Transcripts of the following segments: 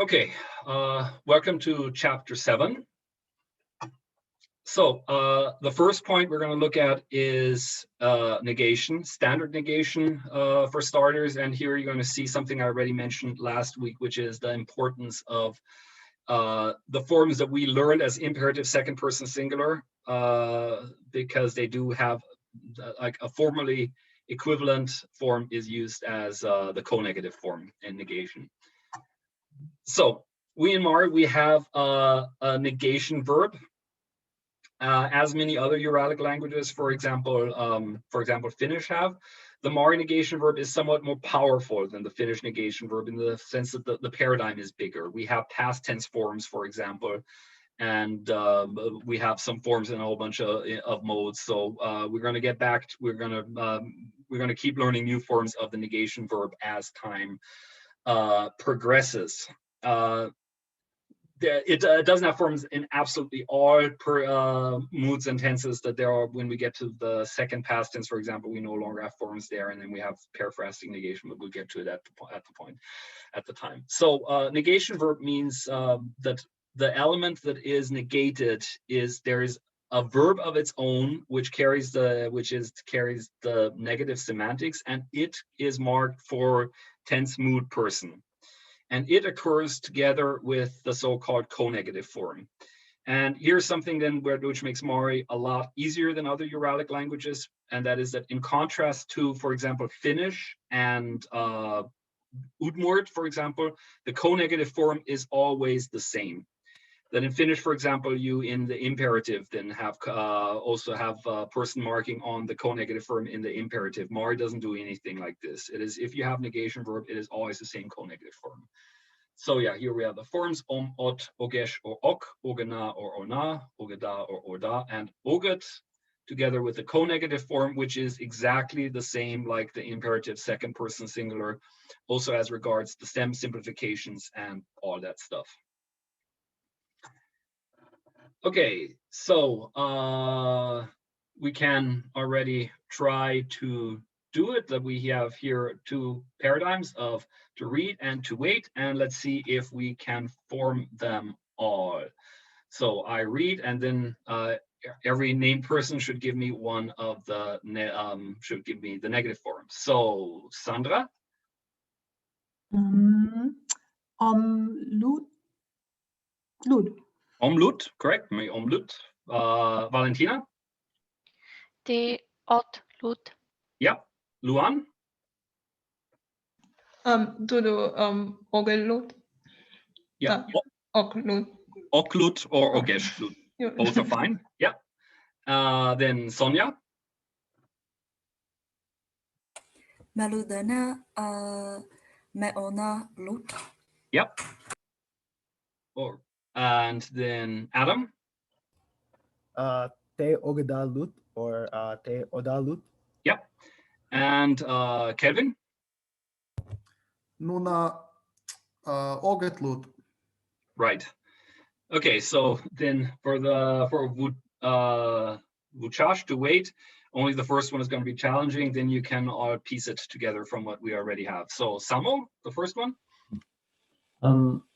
Okay, welcome to chapter 7. So the first point we're going to look at is negation, standard negation for starters. And here you're going to see something I already mentioned last week, which is the importance of the forms that we learned as imperative second person singular, because they do have like a formally equivalent form is used as the co-negative form in negation. So we in Mari, we have a negation verb, as many other Uralic languages, for example, Finnish have. The Mari negation verb is somewhat more powerful than the Finnish negation verb in the sense that the paradigm is bigger. We have past tense forms, for example, and we have some forms in a whole bunch of modes. So we're going to get back. We're going to keep learning new forms of the negation verb as time progresses. It doesn't have forms in absolutely all moods and tenses that there are. When we get to the second past tense, for example, we no longer have forms there, and then we have periphrastic negation, but we'll get to it at the time. So negation verb means that the element that is negated is there is a verb of its own which carries the negative semantics, and it is marked for tense, mood, person. And it occurs together with the so-called co-negative form. And here's something then which makes Mari a lot easier than other Uralic languages, and that is that in contrast to, for example, Finnish and Udmurt, for example, the co-negative form is always the same. Then in Finnish, for example, you in the imperative then have also have a person marking on the co-negative form in the imperative. Mari doesn't do anything like this. It is, if you have negation verb, it is always the same co-negative form. So yeah, here we have the forms ot, ogesh or ok, ogena or ona, ogeda or oda, and oget together with the co-negative form, which is exactly the same like the imperative second person singular, also as regards the stem simplifications and all that stuff. Okay, so we can already try to do it. That we have here two paradigms of to read and to wait, and let's see if we can form them all. So I read, and then every named person should give me one of the negative forms. So Sandra. Omlut, correct. Me omlut. Valentina. Te ot lut. Yep. Luan. Ogellut. Yeah. Oklut. Oklut or ogeshlut. Both are fine. Yeah. Then Sonia. Maludana meona lut. Yep. And then Adam. Te ogeda lut or te oda lut. Yep. And Kevin. Nuna oget lut. Right. Okay, so then for Vuchash to wait, only the first one is going to be challenging. Then you can all piece it together from what we already have. So Samo, the first one.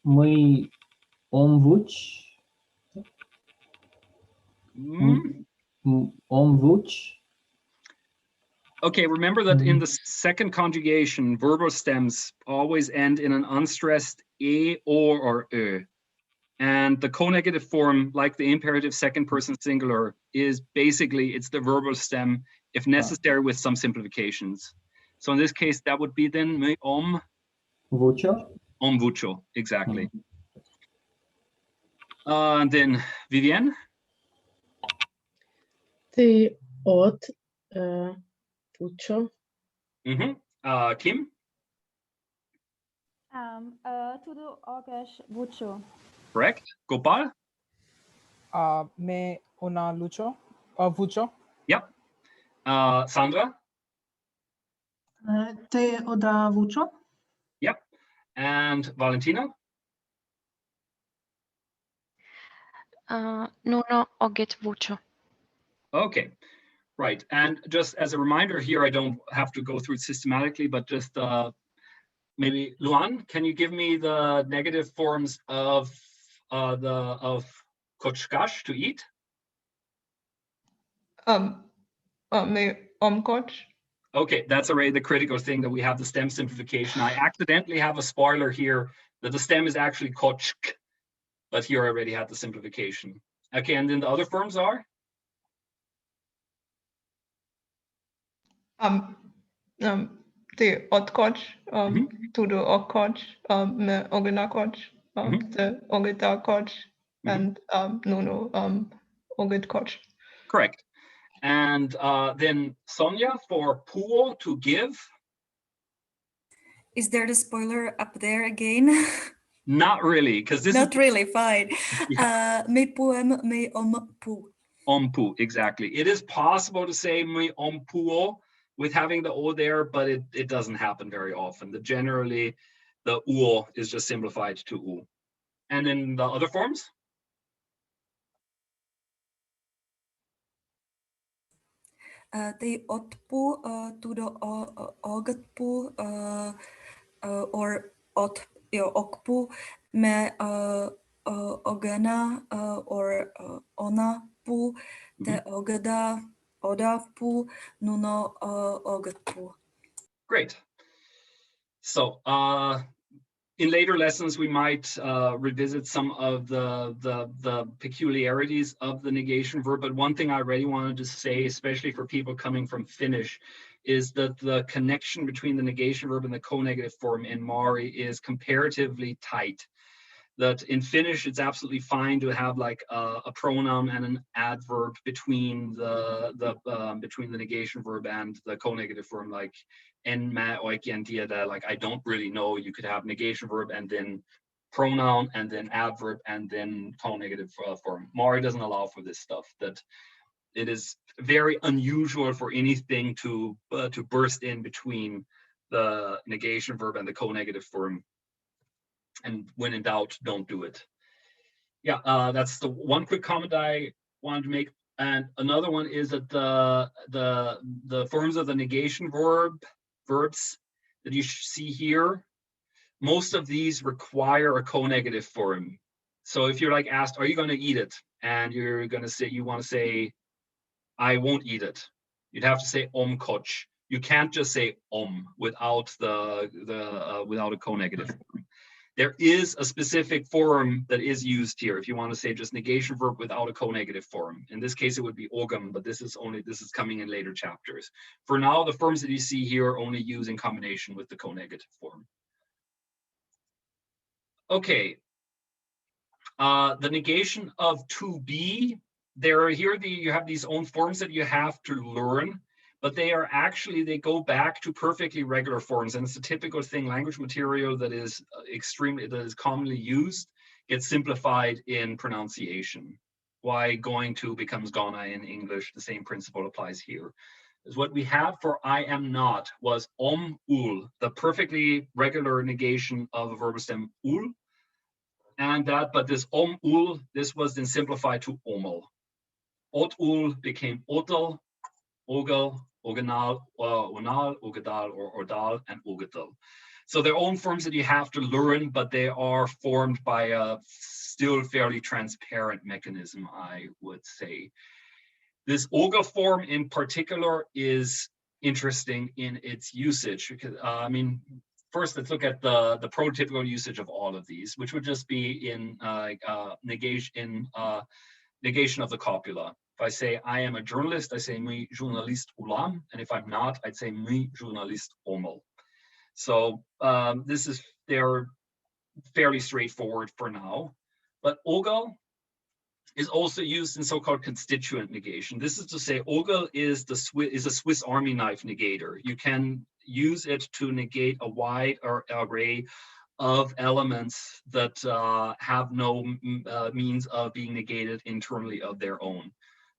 Muy omvuch. Omvuch. Okay, remember that in the second conjugation, verbal stems always end in an unstressed e, or ö. And the co-negative form, like the imperative second person singular, is basically, it's the verbal stem, if necessary, with some simplifications. So in this case, that would be then om vucho. Om vucho, exactly. And then Vivienne. Te ot vucho. Kim. Tudo ogesh vucho. Correct. Gopal. Me ona lucho. Vucho. Yep. Sandra. Te oda vucho. Yep. And Valentina. Nuno oget vucho. Okay, right. And just as a reminder here, I don't have to go through it systematically, but just maybe Luan, can you give me the negative forms of kochkash, to eat? Koch. Okay, that's already the critical thing, that we have the stem simplification. I accidentally have a spoiler here that the stem is actually kochk, but here I already had the simplification. Okay, and then the other forms are? The otkoch, to the okkoch, me oginakoch, the ogitakoch, and nuno ogitkoch. Correct. And then Sonia, for puo, to give. Is there the spoiler up there again? Not really, because this Not is really, fine. Me puem, me pu. Ompu, exactly. It is possible to say me ompuo with having the o there, but it doesn't happen very often. Generally, the uo is just simplified to u. And then the other forms? The otpu to the ogatpu or okpu, me ogana or onapu, the ogada odapu, nuno ogatpu. Great. So in later lessons, we might revisit some of the peculiarities of the negation verb. But one thing I already wanted to say, especially for people coming from Finnish, is that the connection between the negation verb and the co-negative form in Mari is comparatively tight. That in Finnish, it's absolutely fine to have like a pronoun and an adverb between the negation verb and the co-negative form, like en mä oikein tiedä, like I don't really know. You could have negation verb and then pronoun and then adverb and then co-negative form. Mari doesn't allow for this stuff. That it is very unusual for anything to burst in between the negation verb and the co-negative form. And when in doubt, don't do it. Yeah, that's the one quick comment I wanted to make. And another one is that the forms of the negation verbs that you see here, most of these require a co-negative form. So if you're like asked, are you going to eat it? And you're going to say, you want to say, I won't eat it. You'd have to say koch. You can't just say without without a co-negative form. There is a specific form that is used here if you want to say just negation verb without a co-negative form. In this case, it would be ogum, but this is coming in later chapters. For now, the forms that you see here only use in combination with the co-negative form. Okay. The negation of to be, you have these own forms that you have to learn. But they go back to perfectly regular forms, and it's a typical thing. Language material that is commonly used gets simplified in pronunciation. Why going to becomes gonna in English? The same principle applies here. Is what we have for I am not was ul, the perfectly regular negation of a verbal stem ul, but this ul, this was then simplified to omel. Ul became otel, ogel, ogenal, onal, ogedal, or ordal, and ogetal. So their own forms that you have to learn, but they are formed by a still fairly transparent mechanism, I would say. This ogel form in particular is interesting in its usage because, first let's look at the prototypical usage of all of these, which would just be in negation of the copula. If I say I am a journalist, I say mi journalist ulam, and if I'm not, I'd say mi journalist omel. So they're fairly straightforward for now. But ogel is also used in so-called constituent negation. This is to say, ogel is a Swiss Army knife negator. You can use it to negate a wide array of elements that have no means of being negated internally of their own.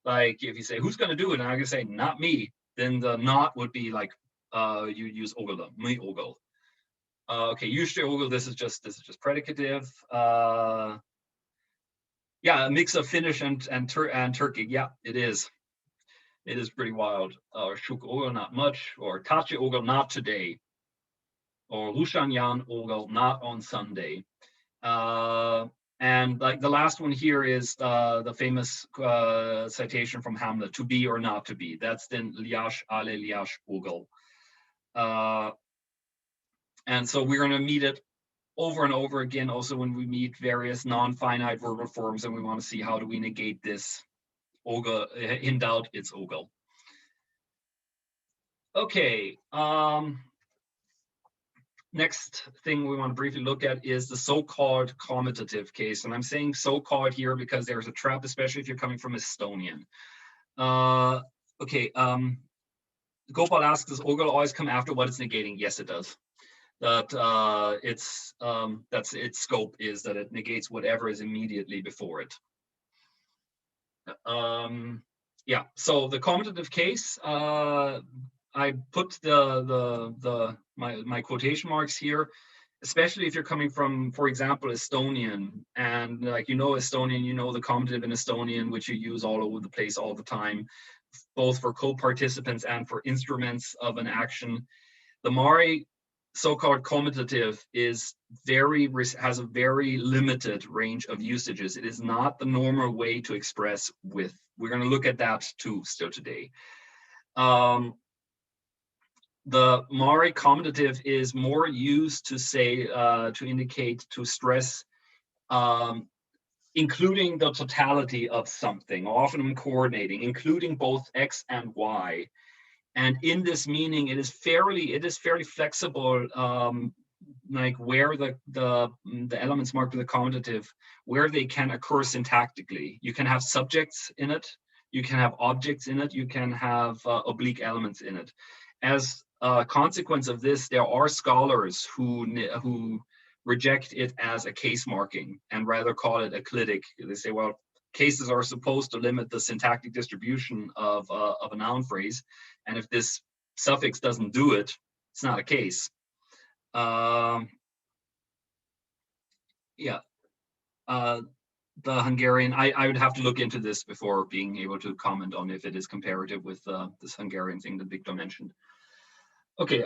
Like if you say, who's going to do it? And I'm going to say, not me. Then the not would be like, you use ogel, me ogel. Okay, usually ogel, this is just predicative. Yeah, a mix of Finnish and Turkey. Yeah, it is. It is pretty wild. Or shuk ogel, not much. Or tachi ogel, not today. or Lushanyan ogıl, not on Sunday. And like the last one here is the famous citation from Hamlet, to be or not to be. That's then lyash ale lyash ogıl. And so we're going to meet it over and over again, also when we meet various non-finite verbal forms, and we want to see how do we negate this. Ogıl, in doubt, it's ogıl. Okay. Next thing we want to briefly look at is the so-called commutative case. And I'm saying so-called here because there's a trap, especially if you're coming from Estonian. Okay. Gopal asks, does ogıl always come after what it's negating? Yes, it does. That that's its scope, is that it negates whatever is immediately before it. Yeah, so the commutative case, I put my quotation marks here, especially if you're coming from, for example, Estonian, and like, you know, Estonian, you know the commutative in Estonian, which you use all over the place all the time, both for co-participants and for instruments of an action. The Mari so-called commutative is has a very limited range of usages. It is not the normal way to express with. We're going to look at that too still today. The Mari commutative is more used to say, to indicate, to stress, including the totality of something, often coordinating, including both X and Y. And in this meaning, it is fairly flexible, like where the elements marked with the commutative, where they can occur syntactically. You can have subjects in it, you can have objects in it, you can have oblique elements in it. As a consequence of this, there are scholars who reject it as a case marking and rather call it eclitic. They say, well, cases are supposed to limit the syntactic distribution of a noun phrase, and if this suffix doesn't do it, it's not a case. Yeah, the Hungarian, I would have to look into this before being able to comment on if it is comparative with this Hungarian thing that Victor mentioned. Okay,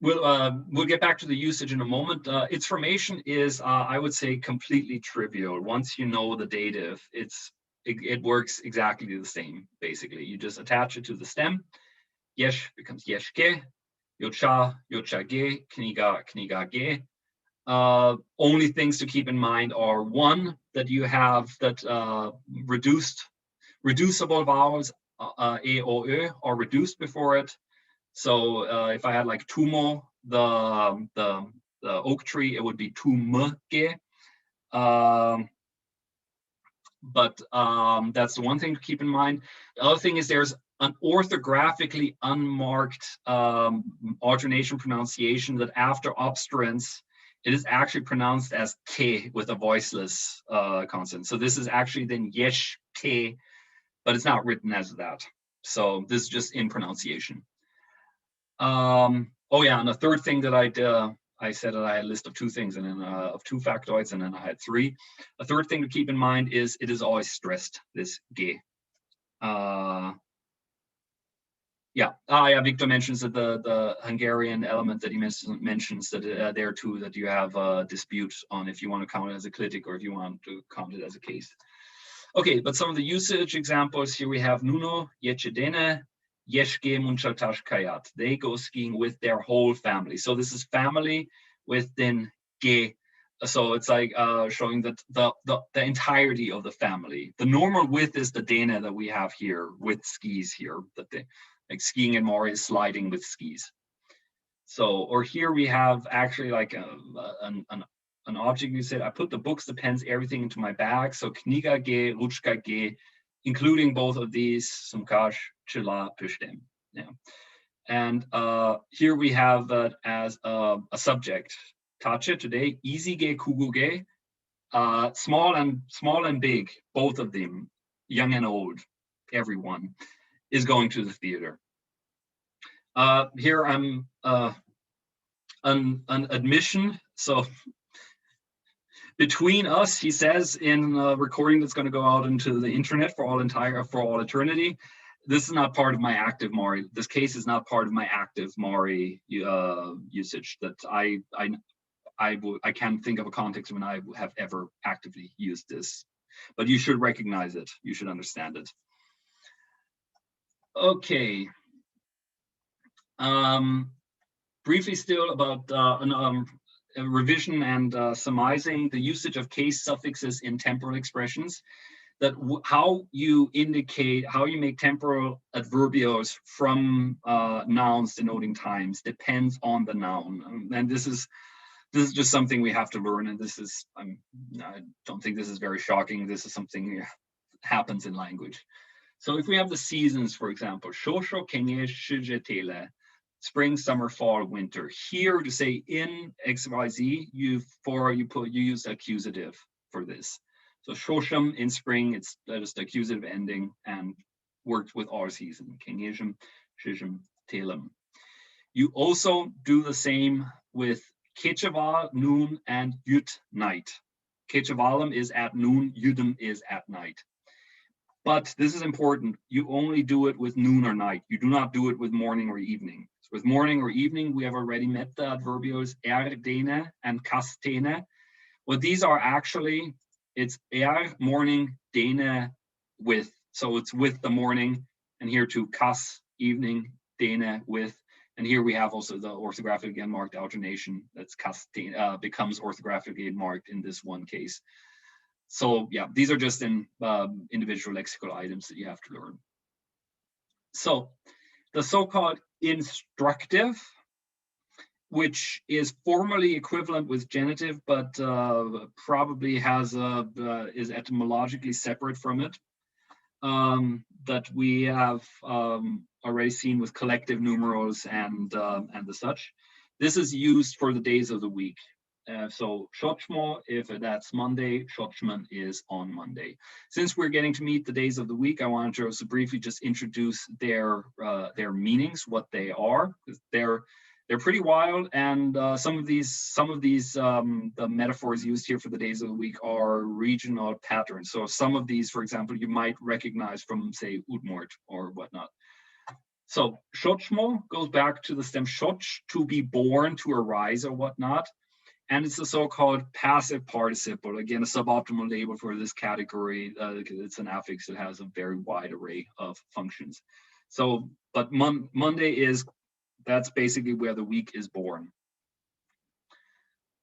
we'll get back to the usage in a moment. Its formation is, I would say, completely trivial. Once you know the dative, it works exactly the same, basically. You just attach it to the stem. Yesh becomes yeshke, yocha, yochage, kniga, knigage. Only things to keep in mind are, one, that you have that reducible vowels, e, o, ö, are reduced before it. So if I had like tumo, the oak tree, it would be tumge. But that's the one thing to keep in mind. The other thing is there's an orthographically unmarked alternation pronunciation that after obstruents, it is actually pronounced as ke with a voiceless consonant. So this is actually then yesh ke, but it's not written as that. So this is just in pronunciation. Oh yeah, and the third thing that I said that I had a list of two things, and then of two factoids, and then I had three. A third thing to keep in mind is it is always stressed, this ge. Yeah, Victor mentions that the Hungarian element that he mentions that there too, that you have a dispute on if you want to count it as a clitic or if you want to count it as a case. Okay, but some of the usage examples here we have Nuno, Yechedene, Yeshke Munchaltash Kayat. They go skiing with their whole family. So this is family within ge. So it's like showing that the entirety of the family. The normal with is the dene that we have here with skis here, that they like skiing in Mari is sliding with skis. So, or here we have actually like an object. You said I put the books, the pens, everything into my bag. So kniga ge, ruchka ge, including both of these, sumkash, chila, pushtem. Yeah. And here we have that as a subject. Tache today, easy ge, kugu ge, small and big, both of them, young and old, everyone is going to the theater. Here I'm an admission. So between us, he says in a recording that's going to go out into the internet for all eternity, this is not part of my active Mari. This case is not part of my active Mari usage. That I can't think of a context when I have ever actively used this, but you should recognize it. You should understand it. Okay. Briefly still about a revision and surmising the usage of case suffixes in temporal expressions. That how you indicate, how you make temporal adverbials from nouns denoting times depends on the noun. And this is just something we have to learn. And this is, I don't think this is very shocking. This is something that happens in language. So if we have the seasons, for example, shosho kenye spring, summer, fall, winter. Here to say in XYZ, you use the accusative for this. So shosham in spring, it's just the accusative ending and worked with our season. Kenyesham, shisham, telem. You also do the same with kechaval, noon, and yut, night. Kechavalem is at noon, yudem is at night. But this is important. You only do it with noon or night. You do not do it with morning or evening. So with morning or evening, we have already met the adverbials dene and kastene. What these are actually, it's morning, dene, with. So it's with the morning, and here too, kas, evening, dene, with. And here we have also the orthographically again marked alternation. That's kastene, becomes orthographically marked in this one case. So yeah, these are just in individual lexical items that you have to learn. So the so-called instructive, which is formally equivalent with genitive, but probably has is etymologically separate from it, that we have already seen with collective numerals and the such. This is used for the days of the week. So shochmo, if that's Monday, shochman is on Monday. Since we're getting to meet the days of the week, I wanted to also briefly just introduce their meanings, what they are. They're pretty wild, and some of these the metaphors used here for the days of the week are regional patterns. So some of these, for example, you might recognize from, say, Udmurt or whatnot. So shochmo goes back to the stem shoch, to be born, to arise or whatnot. And it's a so-called passive participle, again, a suboptimal label for this category. It's an affix that has a very wide array of functions. So, but Monday is, that's basically where the week is born.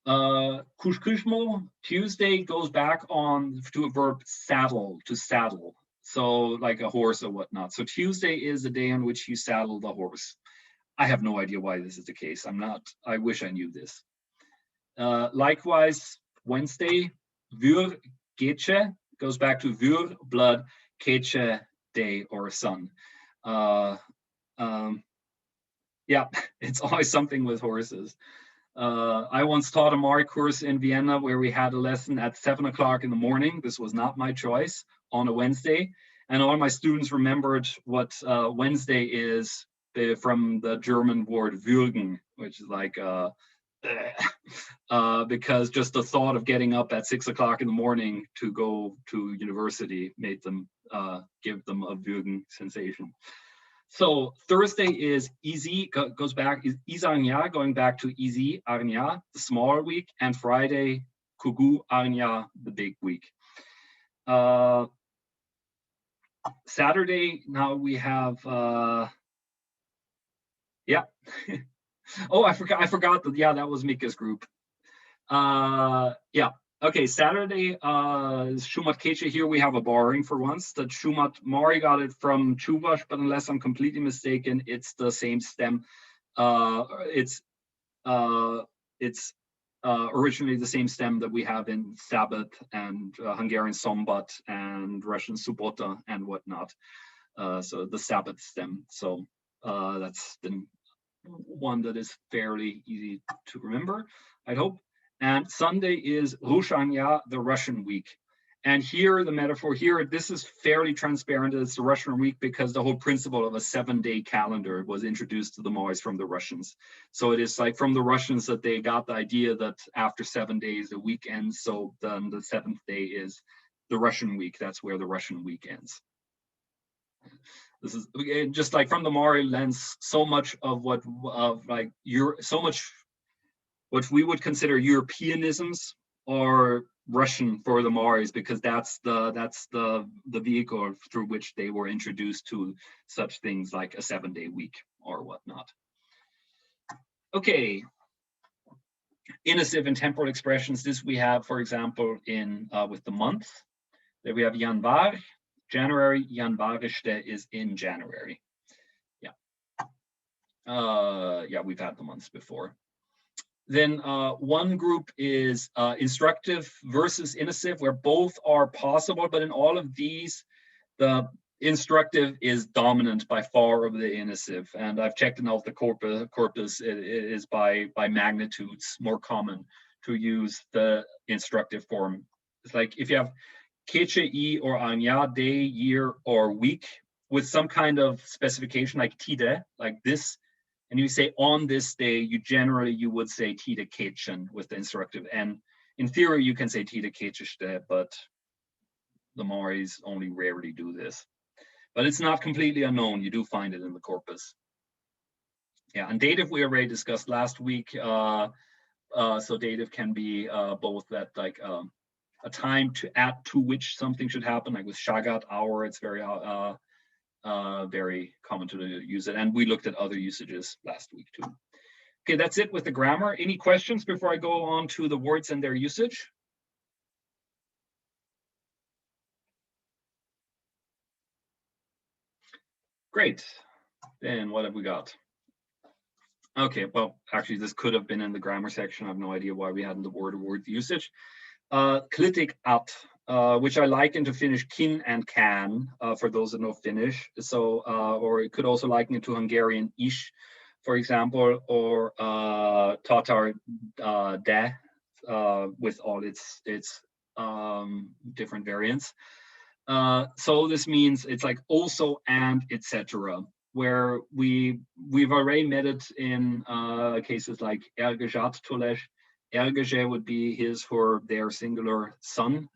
Kushkushmo, Tuesday goes back on to a verb saddle, to saddle. So like a horse or whatnot. So Tuesday is the day on which you saddle the horse. I have no idea why this is the case. I wish I knew this. Likewise, Wednesday, Vur Geche goes back to Vur, blood, Keche, day or sun. Yeah, it's always something with horses. I once taught a Mari course in Vienna where we had a lesson at 7 o'clock in the morning. This was not my choice, on a Wednesday. And all my students remembered what Wednesday is from the German word würgen, which is like because just the thought of getting up at 6 o'clock in the morning to go to university made them give them a würgen sensation. So Thursday is easy, goes back, is Isarnya, going back to easy, Arnya, the smaller week, and Friday, Kugu, Arnya, the big week. Saturday, now we have, yeah. Oh, I forgot that, yeah, that was Mika's group. Yeah, okay, Saturday, Shumat Keche, here we have a borrowing for once. That Shumat Mari got it from Chuvash, but unless I'm completely mistaken, it's the same stem. It's originally the same stem that we have in Sabbath and Hungarian Sombat and Russian Subota and whatnot. So the Sabbath stem. So that's the one that is fairly easy to remember, I hope. And Sunday is Rushanya, the Russian week. And here, the metaphor here, this is fairly transparent. It's the Russian week because the whole principle of a 7-day calendar was introduced to the Mois from the Russians. So it is like from the Russians that they got the idea that after 7 days, the week ends. So then the 7th day is the Russian week. That's where the Russian week ends. This is just like from the Mari lens, so much of what what we would consider Europeanisms or Russian for the Maoris, because that's the vehicle through which they were introduced to such things like a 7-day week or whatnot. Okay, inessive and temporal expressions. This we have, for example, in with the month. There we have Januar, January. Januariste is in January. Yeah, yeah, we've had the months before. Then one group is instructive versus inessive, where both are possible, but in all of these, the instructive is dominant by far over the inessive. And I've checked in all the corpus, it is by magnitudes more common to use the instructive form. It's like if you have keche or anya, day, year, or week, with some kind of specification like tide, like this, and you say on this day, you would say tide kechen with the instructive. And in theory, you can say tide kecheste, but the Maoris only rarely do this. But it's not completely unknown. You do find it in the corpus. Yeah, and dative we already discussed last week. So dative can be both that like a time at which something should happen, like with shagat, hour. It's very very common to use it, and we looked at other usages last week too. Okay, that's it with the grammar. Any questions before I go on to the words and their usage? Great. Then what have we got? Okay, well, actually, this could have been in the grammar section. I have no idea why we hadn't the word usage. Klitik at, which I liken to Finnish kin and can, for those that know Finnish. So, or it could also liken it to Hungarian ish, for example, or Tatar de, with all its different variants. So this means it's like also and etc., where we've already met it in cases like ergejat tolesh. Ergeje would be his, her, their singular son,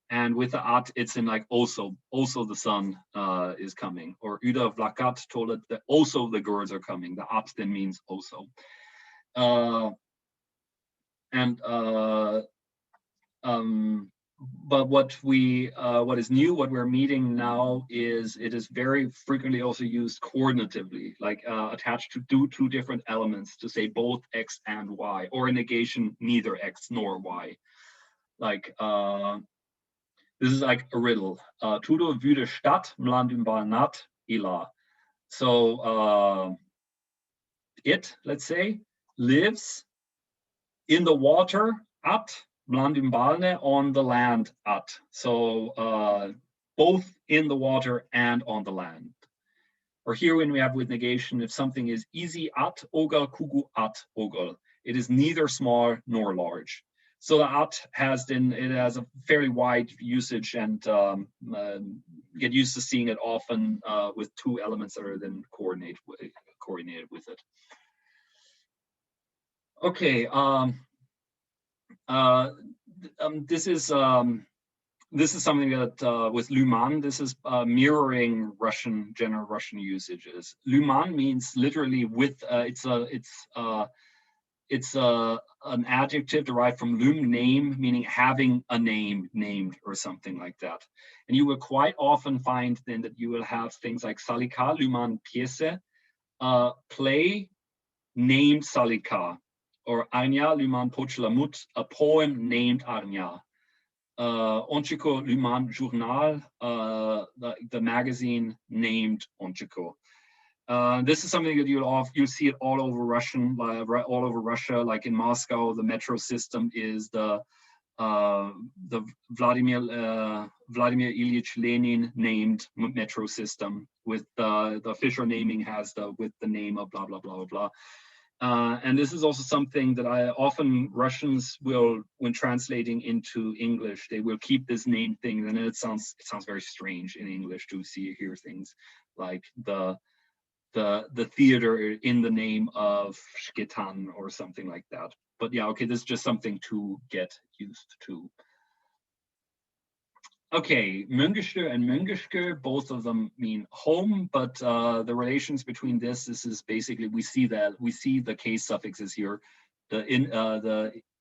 and with the at it's in like also the son is coming, or uda vlakat tolet, that also the girls are coming. The at then means also, but what is new, what we're meeting now, is it is very frequently also used coordinatively, like attached to two different elements to say both x and y, or in negation, neither x nor y. Like this is like a riddle. Tudo würde statt mlandumba nat ila. So it, let's say, lives in the water at Mlandumbalne, on the land at. So both in the water and on the land. Or here when we have with negation, if something is easy at ogul, kugu at ogul, it is neither small nor large. So the at has a fairly wide usage, and get used to seeing it often with two elements that are then coordinated with it. Okay. This is something that with lüman, this is mirroring general Russian usages. Lüman means literally with it's an adjective derived from lüm, name, meaning having a name, named, or something like that. And you will quite often find then that you will have things like salika, lüman piese, play named salika, or Arnya lüman pochlamut, a poem named Arnya. Onchiko lüman journal, the magazine named Onchiko. This is something that you'll see it all over all over Russia. Like in Moscow, the metro system is the Vladimir Ilyich Lenin named metro system, with the official naming has with the name of blah blah blah blah blah. And this is also something that often Russians will, when translating into English, they will keep this name thing, and it sounds very strange in English to hear things like the theater in the name of Shketan or something like that. But yeah, okay, this is just something to get used to. Okay, mőҥgıštö and mőңgışkö, both of them mean home, but the relations between this is basically we see the case suffixes here, the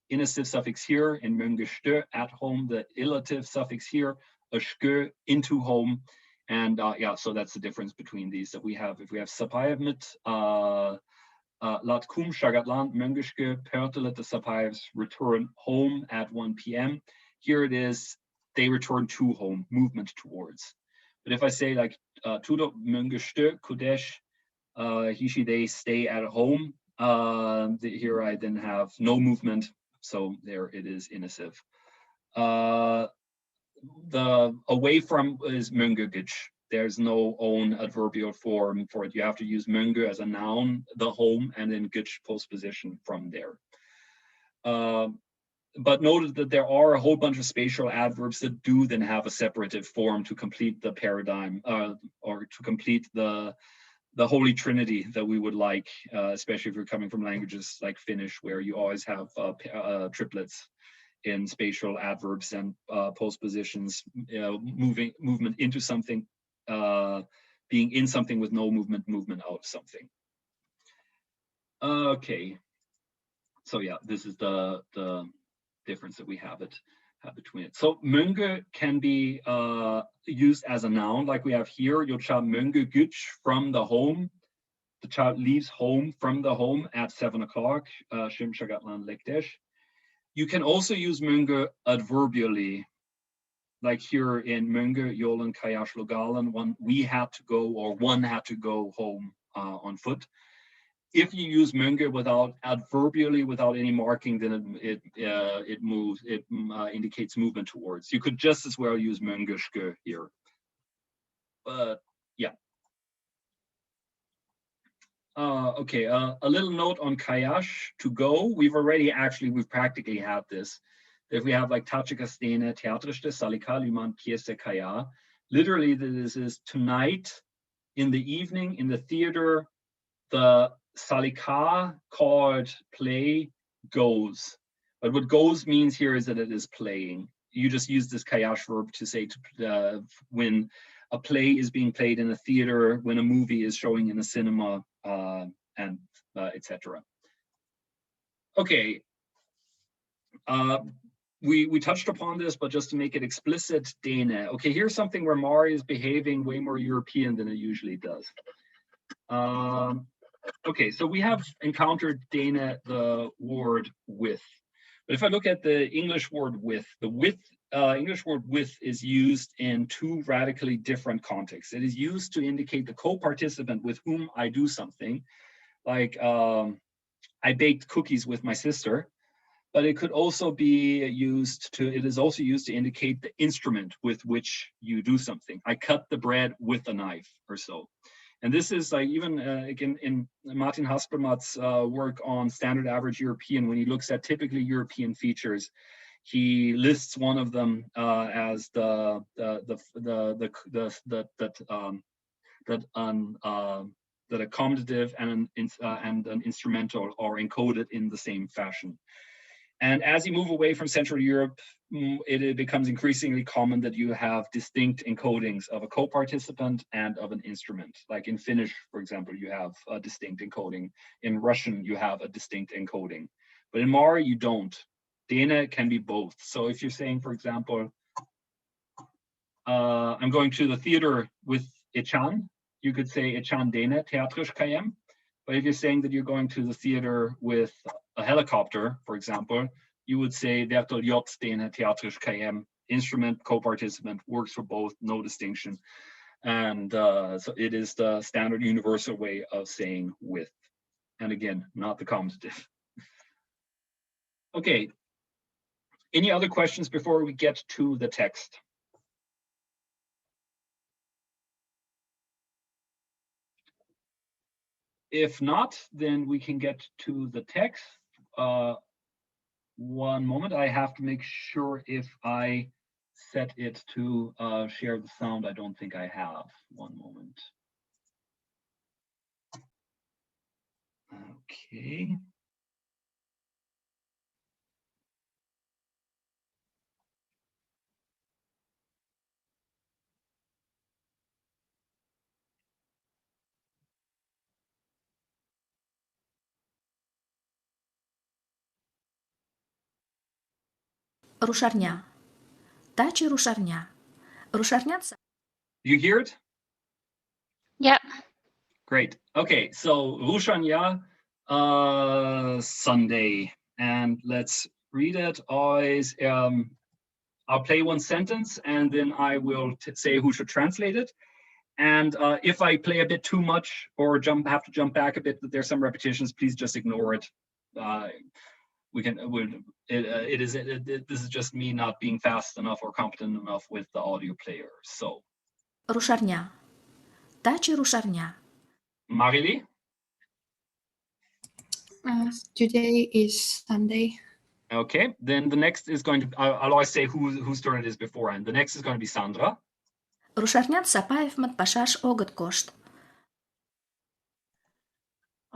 initiative suffix here in mőңgıštö, at home, the illative suffix here, öskö, into home, and yeah, so that's the difference between these. That we have, if we have sapayevmit, lat kum shagatlan mőңgışkö, pörtelet, the sapayevs return home at 1 p.m. Here it is, they return to home, movement towards. But if I say like tudo mőңgıštö, kudesh, he, she, they stay at home, here I then have no movement, so there it is inessive. The away from is mőngögics. There's no own adverbial form for it. You have to use mőngö as a noun, the home, and then gics postposition from there. But noted that there are a whole bunch of spatial adverbs that do then have a separative form to complete the paradigm, or to complete the holy trinity that we would like, especially if you're coming from languages like Finnish, where you always have triplets in spatial adverbs and postpositions, movement into something, being in something with no movement out of something. Okay, so yeah, this is the difference that we have between it. So mőngö can be used as a noun, like we have here. Your child mőngögics, from the home. The child leaves home, from the home, at 7 o'clock. Shimshagatlan lekdesh. You can also use mőngö adverbially, like here in mőngö yolan kayash logalan. We had to go, or one had to go home on foot. If you use mőngö without adverbially, without any marking, then it moves. It indicates movement towards. You could just as well use mőngöskö here. But yeah. Okay. A little note on kayash, to go. We've practically had this. If we have like tachikas dene, teatriste, salika, lüman, pieste, kaya. Literally, this is tonight, in the evening, in the theater. The salika, called play, goes. But what goes means here is that it is playing. You just use this kayash verb to say when a play is being played in a theater, when a movie is showing in a cinema, and etc. Okay. We touched upon this, but just to make it explicit, deне. Okay, here's something where Mari is behaving way more European than it usually does. Okay, so we have encountered deне, the word with. But if I look at the English word with, English word with is used in two radically different contexts. It is used to indicate the co-participant with whom I do something, like I baked cookies with my sister. But it could also be used to, it is also used to indicate the instrument with which you do something. I cut the bread with a knife or so. And this is like even again in Martin Haspelmath's work on standard average European, when he looks at typically European features, he lists one of them as that a comitative and an instrumental are encoded in the same fashion. And as you move away from Central Europe, it becomes increasingly common that you have distinct encodings of a co-participant and of an instrument. Like in Finnish, for example, you have a distinct encoding. In Russian, you have a distinct encoding. But in Mari, you don't. Deне can be both. So if you're saying, for example, I'm going to the theater with Echan, you could say Echan deне teatrisch kayem. But if you're saying that you're going to the theater with a helicopter, for example, you would say vertel jot deне teatrisch kayem. Instrument, co-participant, works for both, no distinction. And so it is the standard universal way of saying with. And again, not the comitative. Okay. Any other questions before we get to the text? If not, then we can get to the text. One moment, I have to make sure if I set it to share the sound. I don't think I have. One moment. Okay. Рушарня. Таче рушарня. Рушарня це You hear it? Yeah. Great. Okay, so Rushanya, Sunday, and let's read it as I'll play one sentence and then I will say who should translate it. And if I play a bit too much or have to jump back a bit, that there's some repetitions, please just ignore it. This is just me not being fast enough or competent enough with the audio player. So. рушарня. Таче рушарня. Marili? Today is Sunday. Okay, then the next is going to, I'll always say whose turn it is beforehand. The next is going to be Sandra. Рушарнят сапаевмат пашаш огыт кошт.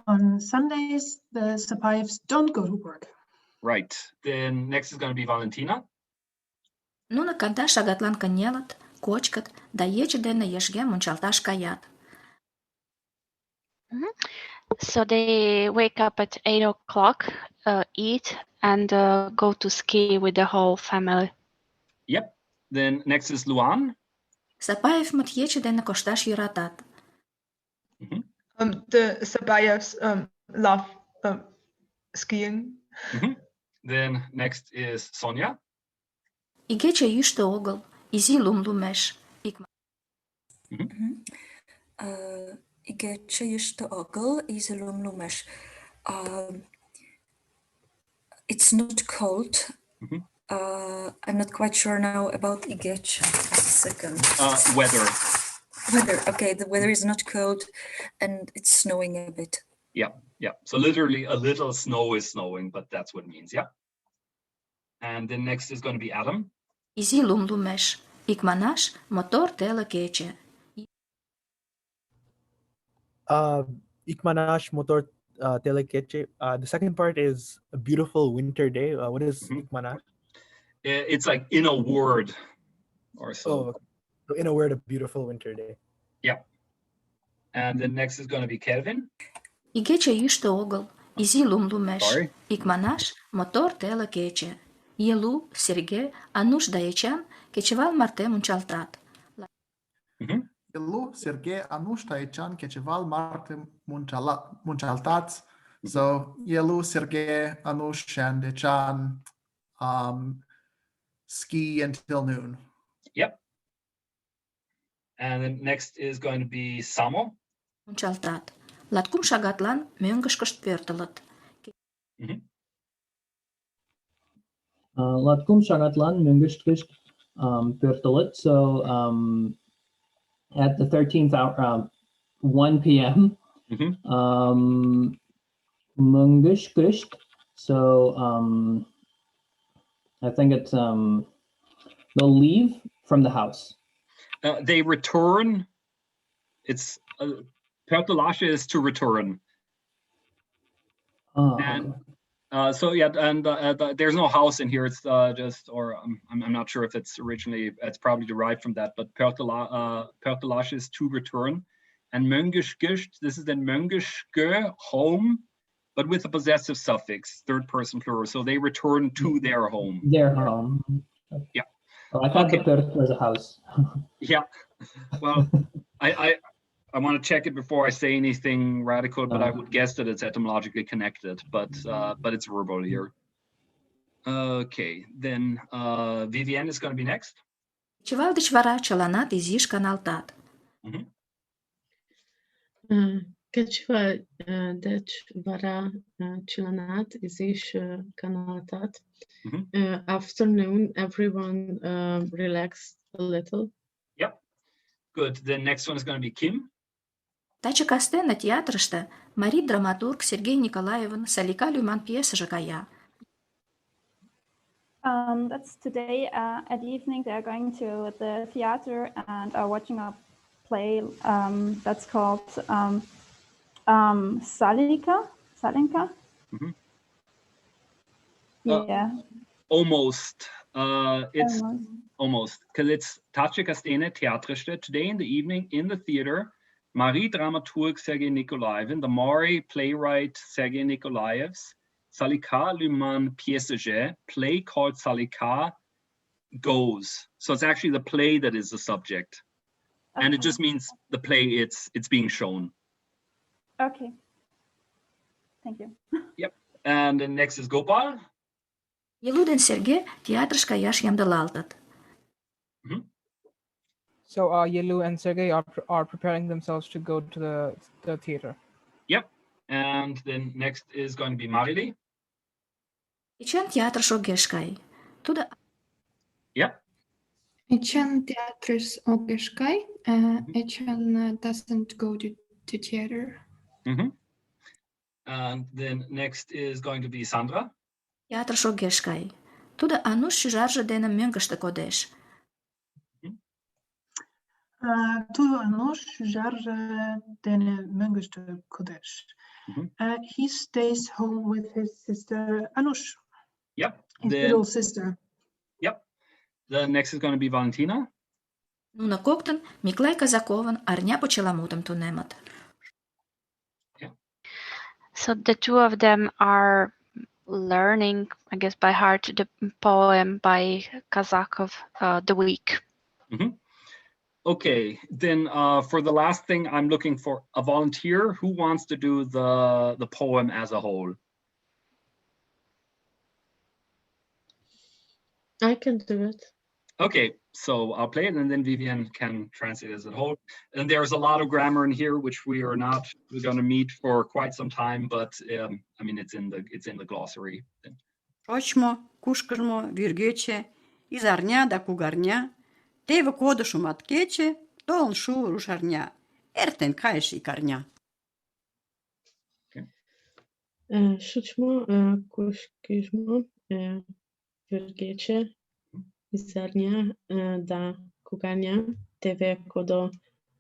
On Sundays, the Sapaevs don't go to work. Right, then next is going to be Valentina. Нуно кандаш шагатлан кынелыт, кочкыт, да ече дене ешге мунчалташ каят. So they wake up at 8 o'clock, eat, and go to ski with the whole family. Yep. Then next is Luan. Сапаевмат ече дене кошташ йӧратат. The Sabayevs love skiing. Then next is Sonia. Игече йӱштӧ огыл, изи лум лумеш. Игече йӱштӧ огыл, изи лум лумеш. It's not cold. I'm not quite sure now about Igech. Just a second. Weather. Weather. Okay, the weather is not cold, and it's snowing a bit. Yeah, yeah. So literally a little snow is snowing, but that's what it means. Yeah. And then next is going to be Adam. Изи лум лумеш. Икманаш мотор теле кече. Ikmanash motor telekeche. The second part is a beautiful winter day. What is Ikmanash? It's like in a word or so. So in a word, a beautiful winter day. Yeah. And then next is going to be Kelvin. Игече йӱштӧ огыл, изи лум лумеш. Икманаш мотор теле кече. Елу, Серге, Ануш да Эчан кечывал марте мунчалтат. Елу, Серге, Ануш да Эчан кечывал марте мунчалтат. So Yelu, Sergey, Anush, and Echan ski until noon. Yep. And then next is going to be Samo. Мунчалтат. Латкум шагатлан мӧҥгышкышт пӧртылыт. Латкум шагатлан мӧҥгышкышт пӧртылыт. So at the 13th hour, 1 p.m. Möngish. So I think it's they'll leave from the house. They return. It's pertolashe is to return. And so yeah, and there's no house in here. It's just, or I'm not sure if it's originally, it's probably derived from that. But pertolashe is to return, and möngish, this is then möngiske, home, but with a possessive suffix, third person plural. So they return to their home. Their home. Yeah. Oh, I thought the pert was a house. Yeah. Well, I want to check it before I say anything radical, but I would guess that it's etymologically connected, but it's verbal here. Okay, then Vivienne is going to be next. Кечывал деч вара чыланат изиш каналтат. Кечывал деч вара чыланат изиш каналтат. Afternoon, everyone relaxed a little. Yep. Good. The next one is going to be Kim. Таче кастене театрыште Мари драматург Сергей Николаевын Салика лӱман пьесыже кая. That's today at evening. They're going to the theater and are watching a play that's called Salinka. Yeah. Almost. It's almost because it's Tache Kastene Theatriste today in the evening in the theater. Marie dramaturg Sergei Nikolaevin, the Mari playwright Sergei Nikolaev's Salika lüman pjäsage, play called Salika goes. So it's actually the play that is the subject. Okay. And it just means the play it's being shown. Okay. Thank you. Yep. And then next is Gopal. Елу ден Серге театрыш каяш ямдылалтыт. So Yelu and Sergey are preparing themselves to go to the theater. Yep. And then next is going to be Marili. Эчан театрыш огеш кай. Тудо Yep. Echan teatrus ogеш kay. Echan doesn't go to theater. And then next is going to be Sandra. театрыш огеш кай. Тудо Ануш шӱжарже дене мӧҥгыштӧ кодеш. Тудо Ануш шӱжарже дене мӧҥгыштӧ кодеш. He stays home with his sister Anush. Yep. His little sister. Yep. The next is going to be Valentina. Нуно коктын Миклай Казаковын арня почеламутым тунемыт. So the two of them are learning, I guess, by heart the poem by Kazakov, The Week. Okay, then for the last thing, I'm looking for a volunteer who wants to do the poem as a whole. I can do it. Okay, so I'll play it and then Vivian can translate as a whole. And there's a lot of grammar in here, which we're going to meet for quite some time, but I mean, it's in the glossary. Шочмо, кушкыжмо, вӱргече, изарня да кугарня, теве кодо шуматкече, толын шу рушарня, эртен кайыш ик арня. Шочмо, кушкыжмо, вӱргече, изарня да кугарня, теве кодо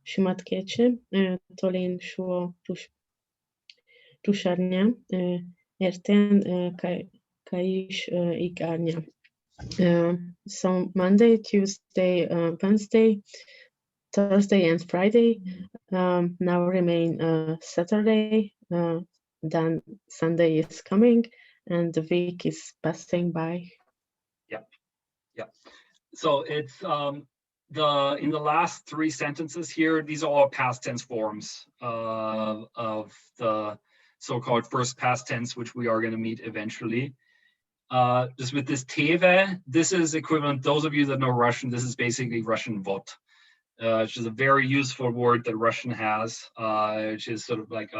шуматкече, толын шу рушарня, эртен кайыш ик арня. So Monday, Tuesday, Wednesday, Thursday, and Friday now remain Saturday. Then Sunday is coming, and the week is passing by. Yeah. So it's in the last three sentences here. These are all past tense forms of the so-called first past tense, which we are going to meet eventually. Just with this teve, this is equivalent. Those of you that know Russian, this is basically Russian vot, which is a very useful word that Russian has, which is sort of like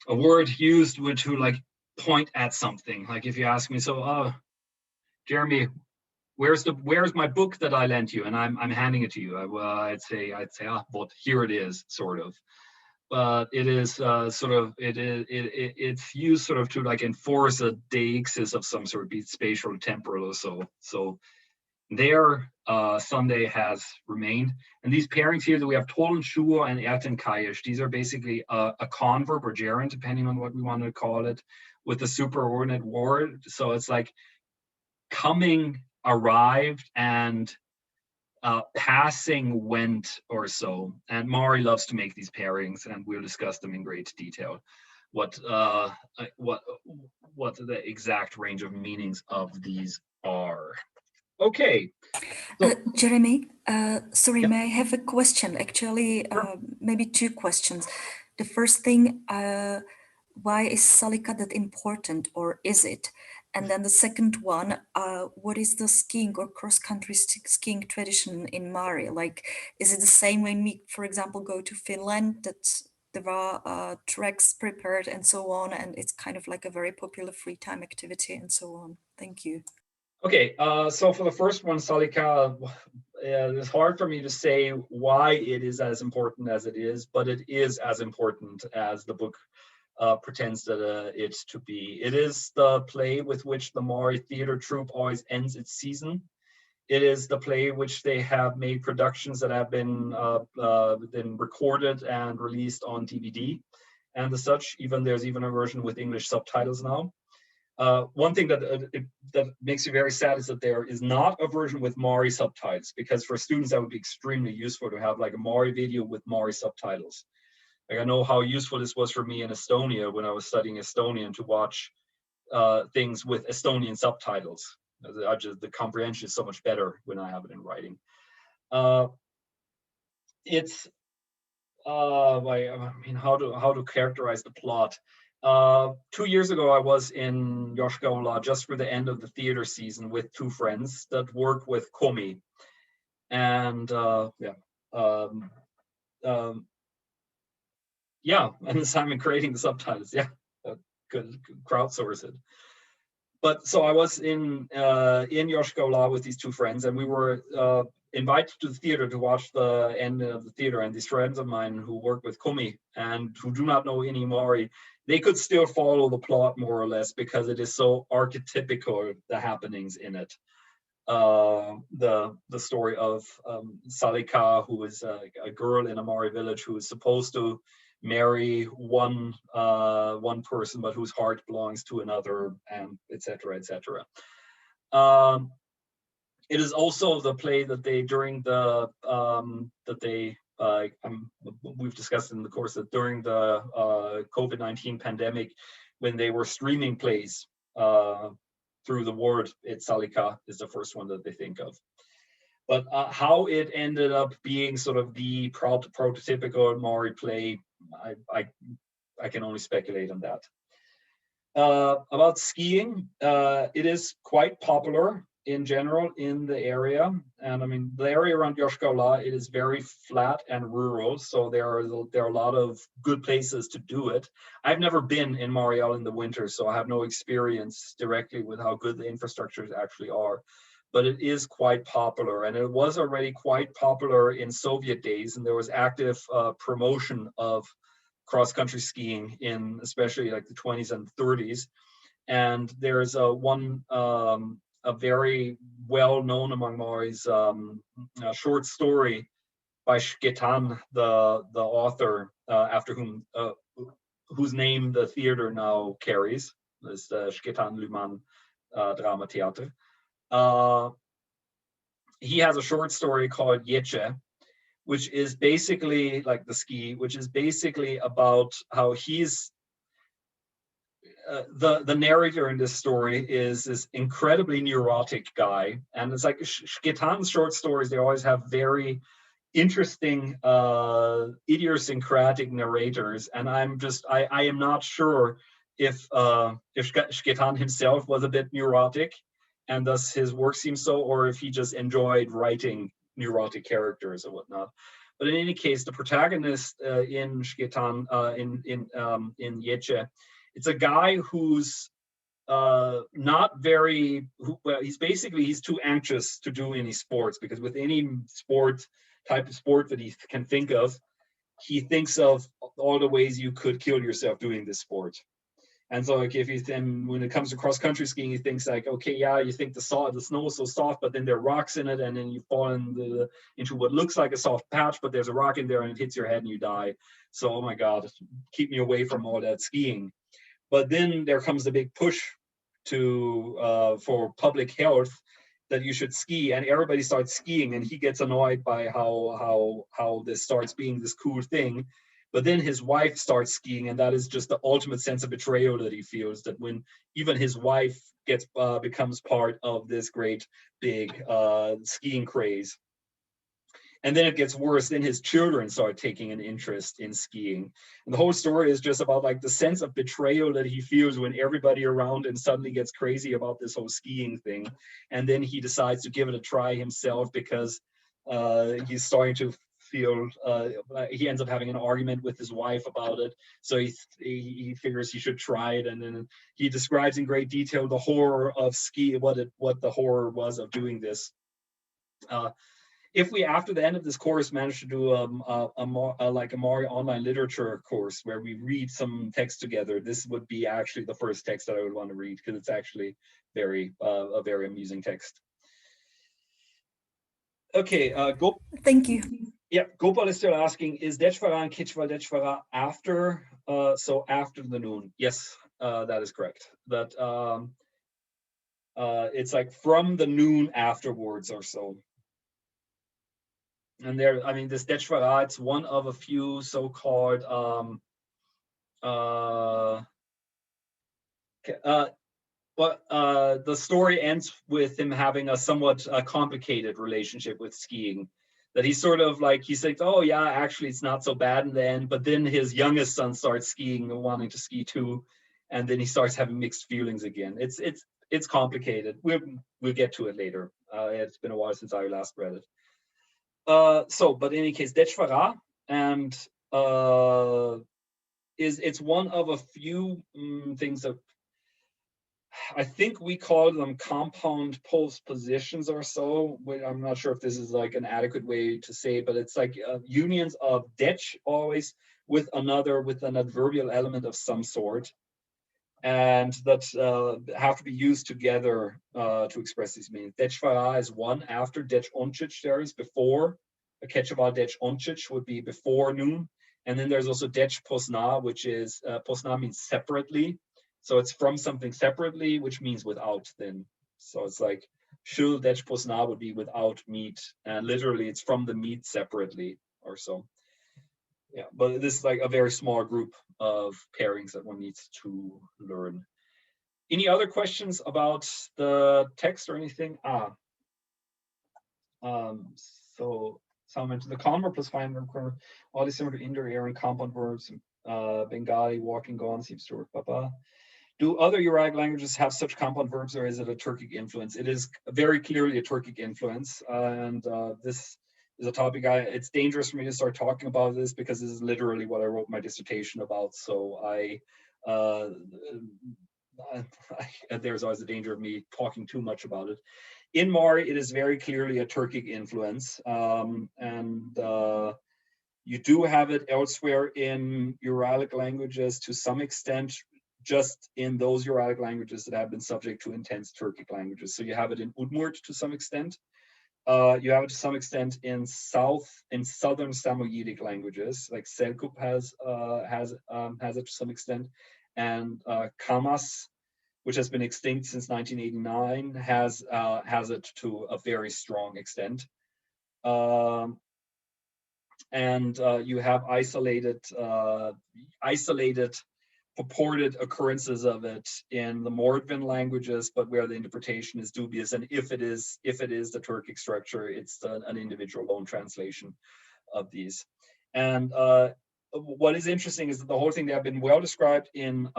a word used to like point at something. Like if you ask me, so Jeremy, where's my book that I lent you, and I'm handing it to you. I'd say vot, here it is, sort of. But it is it's used sort of to like enforce a deixis of some sort, be it spatial or temporal or so. So there Sunday has remained. And these pairings here that we have tolen shuo and erten kayash, these are basically a converb or gerund, depending on what we want to call it, with a superordinate word. So it's like coming, arrived, and passing, went, or so. And Mari loves to make these pairings, and we'll discuss them in great detail. What the exact range of meanings of these are. Okay. So, Jeremy, sorry, yeah. may I have a question? Actually, maybe two questions. The first thing, why is Salika that important, or is it? And then the second one, what is the skiing or cross-country skiing tradition in Mari? Like, is it the same when we, for example, go to Finland, that there are treks prepared and so on, and it's kind of like a very popular free time activity and so on? Thank you. Okay, so for the first one, Salika, it's hard for me to say why it is as important as it is, but it is as important as the book pretends that it to be. It is the play with which the Mari theater troupe always ends its season. It is the play which they have made productions that have been recorded and released on DVD and the such. There's even a version with English subtitles now. One thing that makes me very sad is that there is not a version with Mari subtitles, because for students that would be extremely useful to have like a Mari video with Mari subtitles. Like I know how useful this was for me in Estonia when I was studying Estonian to watch things with Estonian subtitles. The comprehension is so much better when I have it in writing. It's I mean, how to characterize the plot. 2 years ago, I was in Yoshkaula just for the end of the theater season with two friends that work with Komi, and and Simon creating the subtitles. Could crowdsource it. But so I was in Yoshkaula with these two friends, and we were invited to the theater to watch the end of the theater. And these friends of mine who work with Komi and who do not know any Mari, they could still follow the plot more or less because it is so archetypical, the happenings in it. The story of Salika, who is a girl in a Mari village who is supposed to marry one person, but whose heart belongs to another, and etc. etc. It is also the play that they we've discussed in the course that during the COVID-19 pandemic, when they were streaming plays through the word, Salika is the first one that they think of. But how it ended up being sort of the prototypical Mari play, I can only speculate on that. About skiing, it is quite popular in general in the area, and I mean the area around Yoshkaula, it is very flat and rural, so there are a lot of good places to do it. I've never been in Marial in the winter, so I have no experience directly with how good the infrastructures actually are. But it is quite popular, and it was already quite popular in Soviet days, and there was active promotion of cross-country skiing in especially like the 20s and 30s. And there's a very well-known among Maris short story by Shketan, the author, after whom whose name the theater now carries, this Shketan lüman Drama Theater. He has a short story called Yeche, which is basically like the ski, which is basically about how he's the narrator in this story is this incredibly neurotic guy, and it's like Shketan's short stories, they always have very interesting idiosyncratic narrators, and I am not sure if Shketan himself was a bit neurotic and thus his work seems so, or if he just enjoyed writing neurotic characters or whatnot. But in any case, the protagonist in Shketan, in Yeche, it's a guy who's not very, well, he's too anxious to do any sports, because with any type of sport that he can think of, he thinks of all the ways you could kill yourself doing this sport. And so like if you then, when it comes to cross-country skiing, he thinks like, okay, yeah, you think the snow is so soft, but then there are rocks in it, and then you fall into what looks like a soft patch, but there's a rock in there and it hits your head and you die. So, oh my God, keep me away from all that skiing. But then there comes the big push for public health that you should ski, and everybody starts skiing, and he gets annoyed by how this starts being this cool thing. But then his wife starts skiing, and that is just the ultimate sense of betrayal that he feels, that when even his wife becomes part of this great big skiing craze. And then it gets worse. Then his children start taking an interest in skiing. And the whole story is just about like the sense of betrayal that he feels when everybody around him suddenly gets crazy about this whole skiing thing. And then he decides to give it a try himself, because he's starting to feel, he ends up having an argument with his wife about it. So he figures he should try it. And then he describes in great detail the horror of ski, what the horror was of doing this. If we, after the end of this course, manage to do a Mari online literature course where we read some text together, this would be actually the first text that I would want to read, because it's actually a very amusing text. Okay, thank you. Yeah, Gopal is still asking, is Dechvara and Kichva Dechvara after, so after the noon? Yes, that is correct. That it's like from the noon afterwards or so. And there, I mean, this Dechvara, it's one of a few so-called the story ends with him having a somewhat complicated relationship with skiing. That he's sort of like, he's like, oh yeah, actually it's not so bad in the end, but then his youngest son starts skiing and wanting to ski too, and then he starts having mixed feelings again. It's complicated. We'll get to it later. It's been a while since I last read it. But in any case, Dechvara, and it's one of a few things that I think we call them compound postpositions or so. I'm not sure if this is like an adequate way to say, but it's like unions of dech always with an adverbial element of some sort, and that have to be used together to express these meanings. Dechvara is one after dech onchich. There is before. A Kechava dech onchich would be before noon, and then there's also dech posna, which is posna means separately. So it's from something separately, which means without then. So it's like shul dech posna would be without meat, and literally it's from the meat separately or so. Yeah, but this is like a very small group of pairings that one needs to learn. Any other questions about the text or anything? So some into the converb plus fine verb, all is similar to Indo-Aryan compound verbs. Bengali, walking, gone seems to work. Papa. Do other Uralic languages have such compound verbs, or is it a Turkic influence? It is very clearly a Turkic influence, and this is a topic it's dangerous for me to start talking about this because this is literally what I wrote my dissertation about. So there's always a danger of me talking too much about it. In Mari, it is very clearly a Turkic influence, and you do have it elsewhere in Uralic languages to some extent, just in those Uralic languages that have been subject to intense Turkic languages. So you have it in Udmurt to some extent. You have it to some extent in southern Samoyedic languages, like Selkup has it to some extent, and Kamas, which has been extinct since 1989, has it to a very strong extent. And you have isolated purported occurrences of it in the Mordvin languages, but where the interpretation is dubious. And if it is the Turkic structure, it's an individual loan translation of these. And what is interesting is that the whole thing, they have been well described in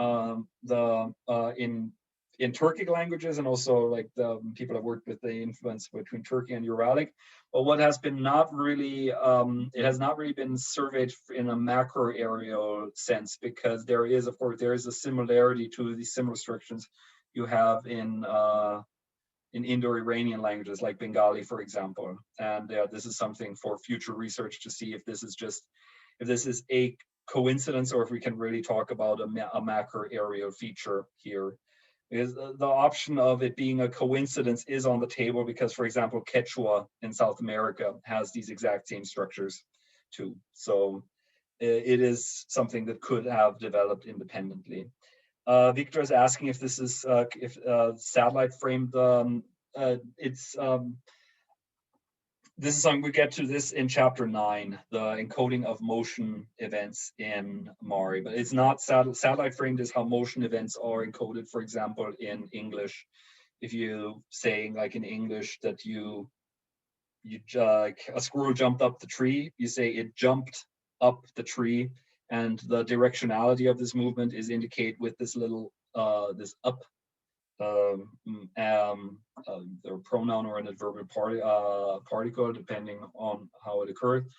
in Turkic languages, and also like the people have worked with the influence between Turkey and Uralic. But what has been not really, it has not really been surveyed in a macro areal sense, because there is, of course, there is a similarity to the similar structures you have in Indo-Iranian languages like Bengali, for example. And this is something for future research to see if this is a coincidence, or if we can really talk about a macro areal feature here. Because the option of it being a coincidence is on the table, because, for example, Quechua in South America has these exact same structures too. So it is something that could have developed independently. Victor is asking if this is satellite framed. This is something we get to this in chapter 9, the encoding of motion events in Mari, but it's not satellite framed is how motion events are encoded. For example, in English, if you saying like in English that a squirrel jumped up the tree, you say it jumped up the tree, and the directionality of this movement is indicated with this little this up. Their pronoun or an adverbial particle, depending on how it occurred.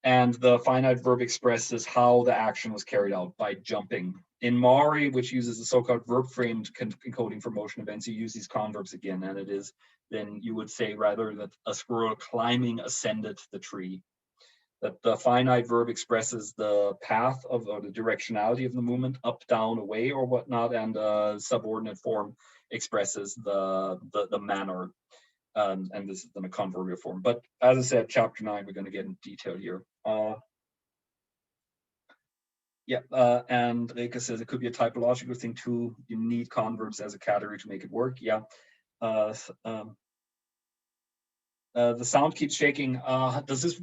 And the finite verb expresses how the action was carried out by jumping. In Mari, which uses the so-called verb-framed encoding for motion events, you use these converbs again, and it is then you would say rather that a squirrel climbing ascended the tree. That the finite verb expresses the path of, or the directionality of the movement, up, down, away, or whatnot, and subordinate form expresses the manner, and this is in a converbial form. But as I said, chapter 9, we're going to get in detail here. And Reka says it could be a typological thing too. You need converbs as a category to make it work. Yeah. The sound keeps shaking. Does this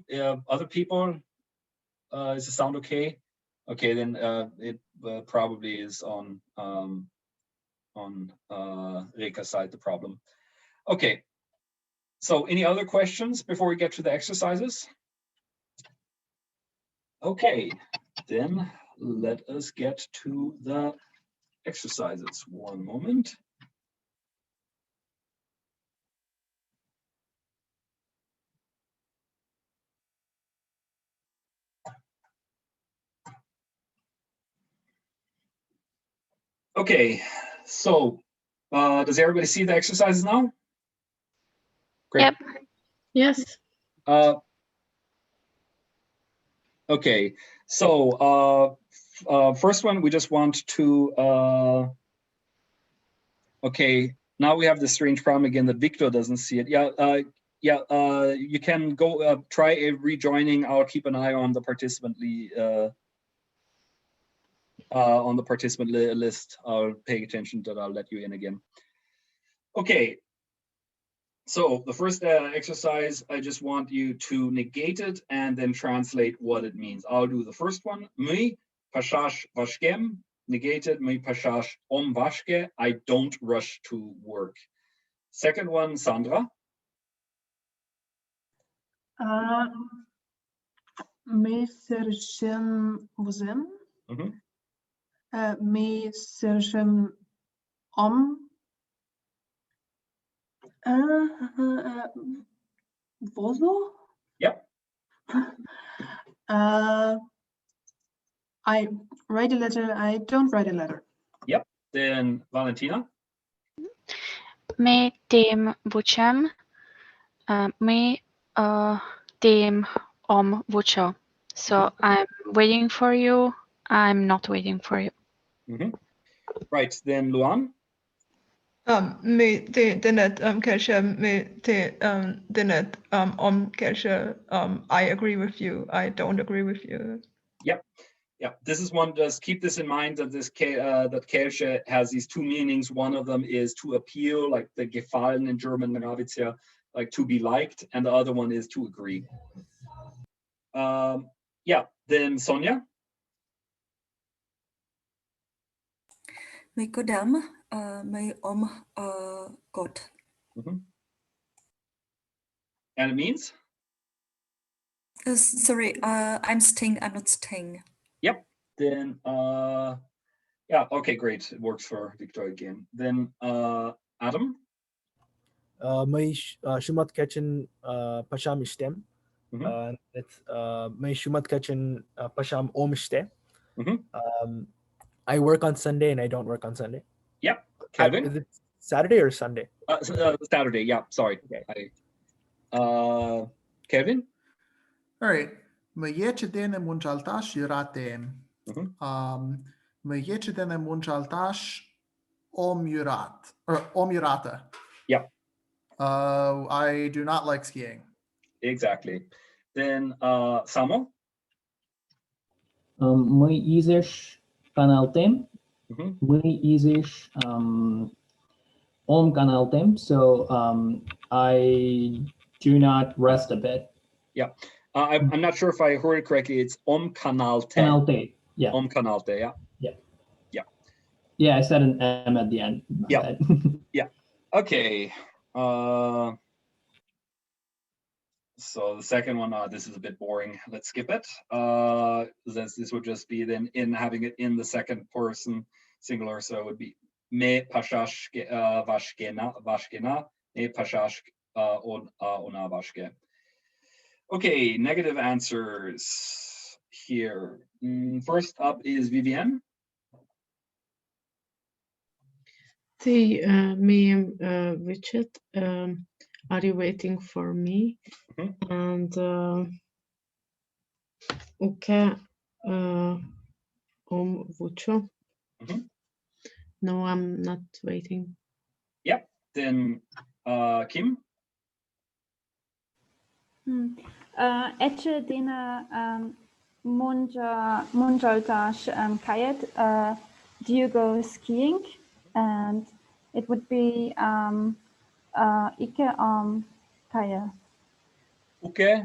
other people? Is the sound okay? Okay, then it probably is on Reka's side the problem. Okay. So, any other questions before we get to the exercises? Okay, then let us get to the exercises. One moment. Okay, so does everybody see the exercises now? Great. Yep. Yes. Okay, so first one, we just want to, okay, now we have the strange problem again that Victor doesn't see it. You can go try rejoining. I'll keep an eye on the participant list. I'll pay attention that I'll let you in again. Okay. So the first exercise, I just want you to negate it and then translate what it means. I'll do the first one. My pashash vashkem, negated, my pashash om vashke, I don't rush to work. Second one, Sandra. Me sergem vuzem. Me sergem om. Vozo? Yep. I write a letter. I don't write a letter. Yep. Then Valentina. Me dem vucem. Me dem om vucho. So I'm waiting for you. I'm not waiting for you. Right. Then Luan. Me te denet kesha me te denet kesha I agree with you. I don't agree with you. Yep. Yeah, this is one. Just keep this in mind that this that Kelsche has these two meanings. One of them is to appeal, like the gefallen in German, like to be liked, and the other one is to agree. Yeah. Then Sonja. Me kodam, me om God. And it means? Sorry, I'm Sting. I'm not Sting. Yep. Then yeah. Okay, great. It works for Victor again. Then Adam. My shumat kachin pasham ishtem. It's my shumat kachin pasham om ishte. I work on Sunday and I don't work on Sunday. Yep. Kevin. Is it Saturday or Sunday? Saturday. Yeah. Sorry. Okay. Kevin. All right. Me yeche dene munjaltash yuratem. Me yeche dene munjaltash om yurat or om yurata. Yep. I do not like skiing. Exactly. Then Samo. Мы изеш каналтем. Мы изеш om kanaltem. So I do not rest a bit. Yeah. I'm not sure if I heard it correctly. It's om kanalte. Kanalte. Yeah. Om kanalte. Yeah. Yeah. Yeah. Yeah. I said an M at the end. Yeah. Yeah. Okay. So the second one, this is a bit boring. Let's skip it. This would just be then in having it in the second person singular. So it would be me pashash vashkena, me pashash ona vashke. Okay, negative answers here. First up is Vivienne. Me Richard, are you waiting for me? And okay, vucho. No, I'm not waiting. Yep. Then Kim. Etche dina munjaltash kayet. Do you go skiing? And it would be ike kaya. Okay.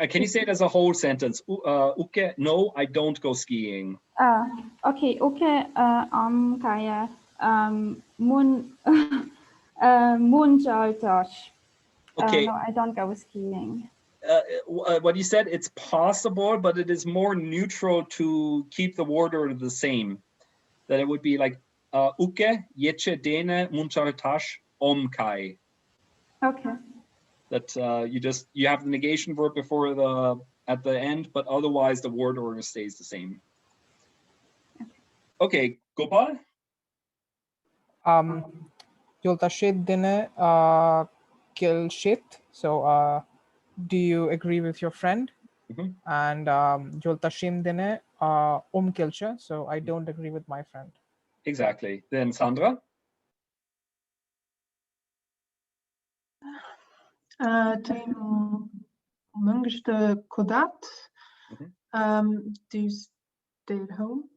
Can you say it as a whole sentence? Okay, no, I don't go skiing. Okay, okay, kaya mun munjaltash. Okay. No, I don't go skiing. What you said, it's possible, but it is more neutral to keep the word order the same. That it would be like uke, yeche, dene, munjaltash, kai. Okay. That you have the negation verb before at the end, but otherwise the word order stays the same. Okay, Gopal. Yoltashit dene kill shit. So do you agree with your friend? And Yoltashim dene kilcha. So I don't agree with my friend. Exactly. Then Sandra. Tim mőҥgıštӧ kodat. Do you stay at home?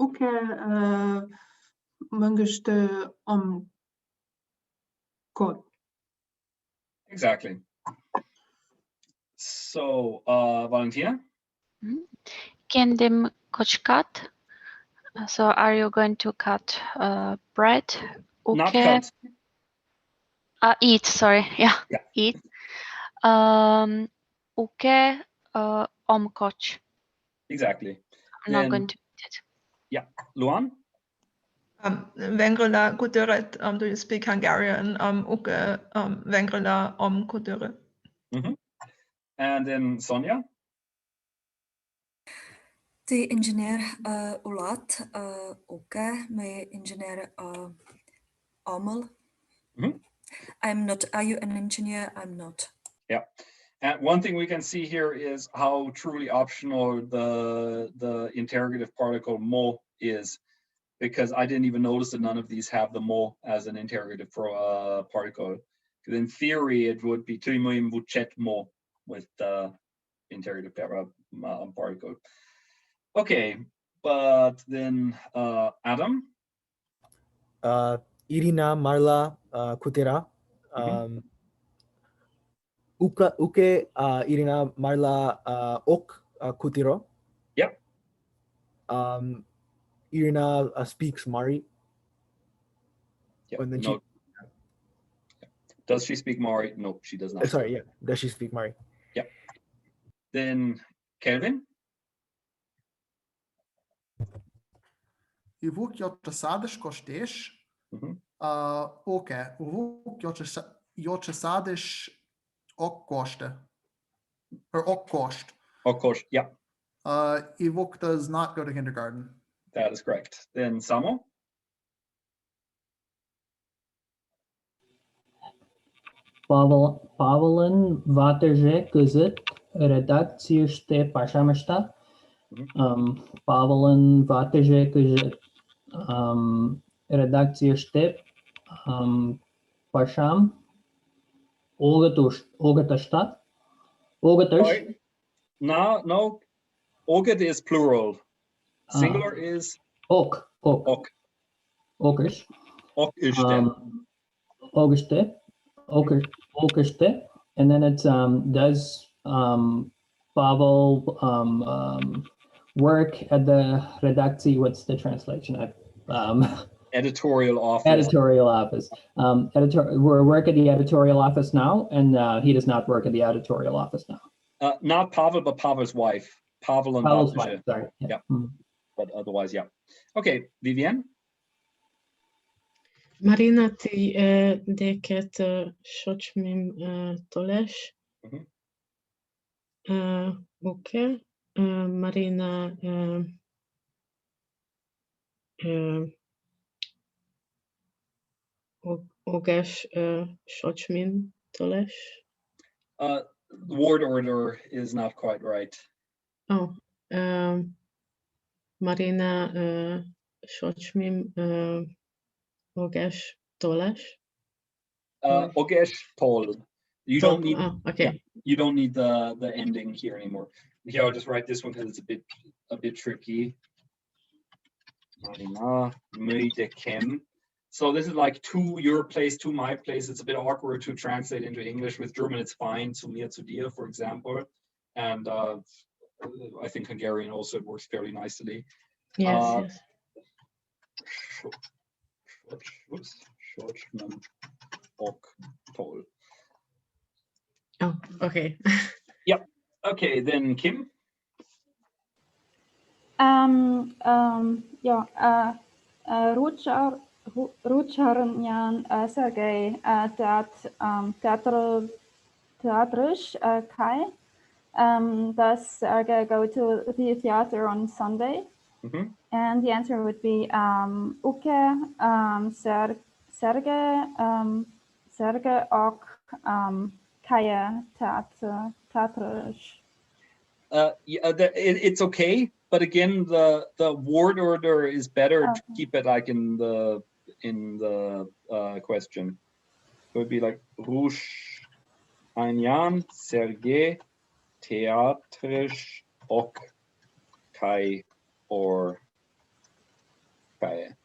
Uke mőҥgıštö kod. Exactly. So, Valentina? Kendim kochkat. So are you going to cut bread? Not Okay. cut. Eat, sorry. Yeah. Eat. Uke omkoch. Exactly. I'm not going to eat it. Yeah. Luan? Vengrela kutyret, do you speak Hungarian? Uke vengrela kutyre. And then Sonia? The engineer ulat uke me engineer omel. I'm not. Are you an engineer? I'm not. Yeah. And one thing we can see here is how truly optional the interrogative particle mo is, because I didn't even notice that none of these have the mo as an interrogative particle. In theory, it would be tuimoim vuchet mo with the interrogative particle. Okay, but then Adam? Irina Marla Kutera. Uke Irina Marla Ok Kutiro. Yep. Irina speaks Mari. Yeah, no. Does she speak Mari? No, she does not. Sorry, yeah. Does she speak Mari? Yeah. Then Kelvin? Ivuk jotasadish kostish. Okay. Ivuk jotasadish okkoste. Or okkost. Okkost, yeah. Ivuk does not go to kindergarten. That is correct. Then Samo? Pavelin vaterje kızıt redaktsiyste paşamışta. Pavelin vaterje kızıt redaktsiyste paşam olgatışta. Olgatış. No. Ogat is plural. Singular is ok. Okish. Okishte. Okishte. And then it's does Pavel work at the redakcji? What's the translation? Editorial office. Editorial office. We work at the editorial office now, and he does not work at the editorial office now. Not Pavel, but Pavel's wife. Pavel's wife, sorry. Yeah. But otherwise, yeah. Okay, Vivienne? Marina ti deket sochmim tolesh. Okay. Marina ogesh sochmin tolesh. The word order is not quite right. Oh, Marina sochmim ogesh tolesh. Ogesh tol. You don't need. Okay. Yeah, you don't need the ending here anymore. Here, I'll just write this one because it's a bit tricky. Marina møydekem. So this is like to your place, to my place. It's a bit awkward to translate into English. With German, it's fine. Zu mir, zu dir, for example. And I think Hungarian also, it works fairly nicely. Yes, Oh, okay. Yep. Okay, then Kim. Ručarňan Sergei theatrisch Kai. Does Sergei go to the theater on Sunday? And the answer would be Uke Sergei och Kaya theatrisch. It's okay, but again, the word order is better to keep it like in the question. So it'd be like Rush-Anjan Sergei theatrisch och Kai or Kaya.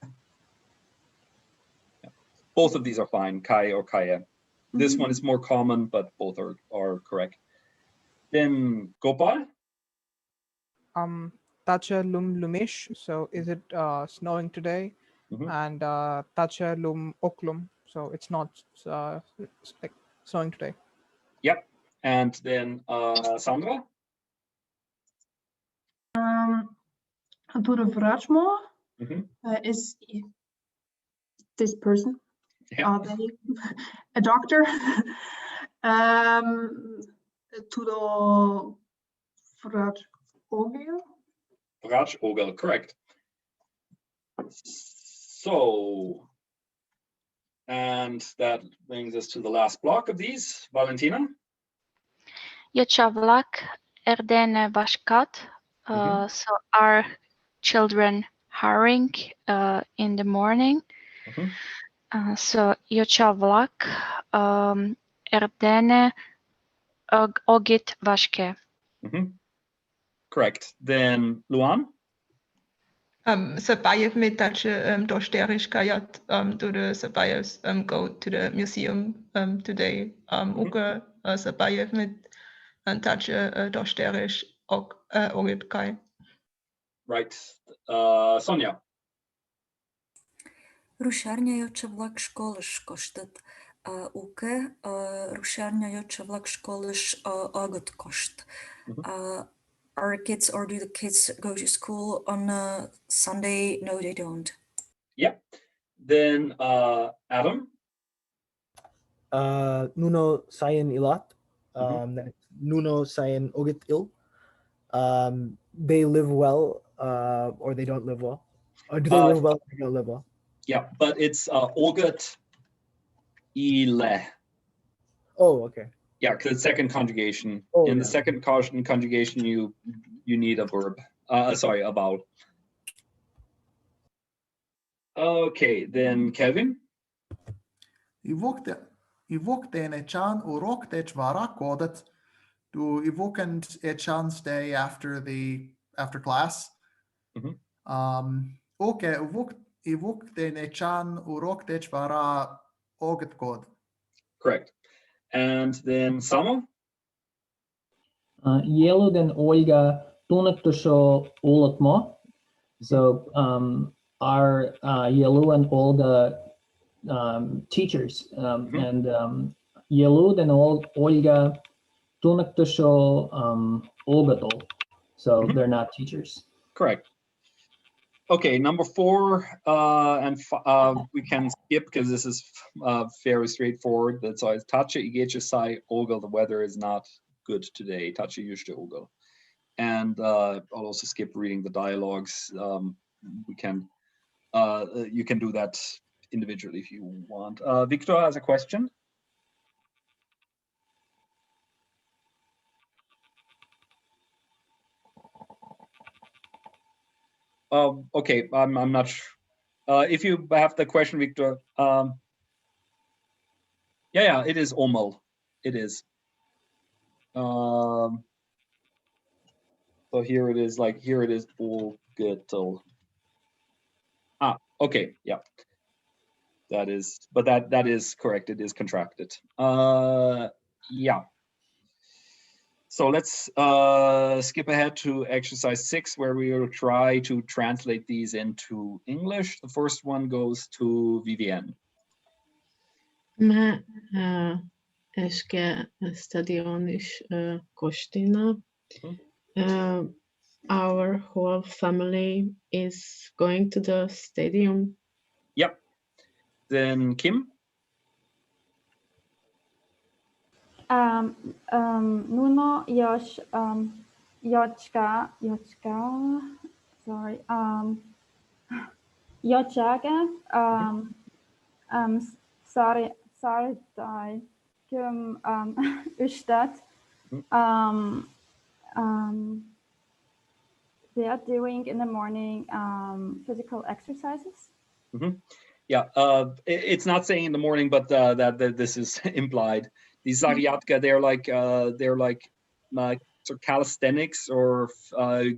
Yeah. Both of these are fine, Kai or Kaya. This one is more common, but both are correct. Then Gopal. Tacha lum lumish. So is it snowing today? And tacha lum oklum. So it's not like snowing today. Yep. And then Sandra. To the Vrachmo is this person. Are they a doctor? To the Vrachogel. Vrachogel, correct. So, and that brings us to the last block of these. Valentina. Jochavlak erdene bashkat. So are children hurrying in the morning? So Jochavlak erdene ogit vashke. Correct. Then Luan. Sabayev made tache dosterish kayat to the Sabayevs go to the museum today. Uke Sabayev made tache dosterish ogit kai. Right. Sonia. Rušarnia Jochavlak školish koštat. Uke Rušarnia Jochavlak školish agot kosht. Are kids, or do the kids go to school on Sunday? No, they don't. Yep. Then Adam. Nuno sayen ilat. Nuno sayen ogit il. They live well, or they don't live well. Or do they live well or they don't live well? Yeah, but it's ogat ile. Oh, okay. Yeah, because it's second conjugation. Oh, In yeah. the second conjugation, you need a verb. Sorry, a vowel. Okay, then Kevin. I våkte en echan och råkte ett vara kodet. Du evokant echan stay after class. Okay, evokte en echan och råkte ett vara åget kod. Correct. And then Samo. Yellow and Olga tunnettusho ulotmo. So are Yellow and Olga teachers, and Yellow and Olga tunnettusho ogatol. So they're not teachers. Correct. Okay, number 4 and we can skip because this is very straightforward. That's why it's Tacha Igecha Sai Ogel. The weather is not good today. Tacha Yushta Ogel. And I'll also skip reading the dialogues. We can you can do that individually if you want. Victor has a question. Okay, I'm not sure. If you have the question, Victor. Yeah, it is Omal. It is. So here it is, like here it is. Okay, yeah. That is, but that is correct. It is contracted. Yeah. So let's skip ahead to exercise 6, where we will try to translate these into English. The first one goes to Vivienne. Me eske stadionish Kostina. Our whole family is going to the stadium. Yep. Then Kim. Nuno Yosh Yochka, sorry, Yochaga, sorry, Kim Ustad, they are doing in the morning physical exercises. Yeah, it's not saying in the morning, but that this is implied. The Zariatka, they're like sort of calisthenics or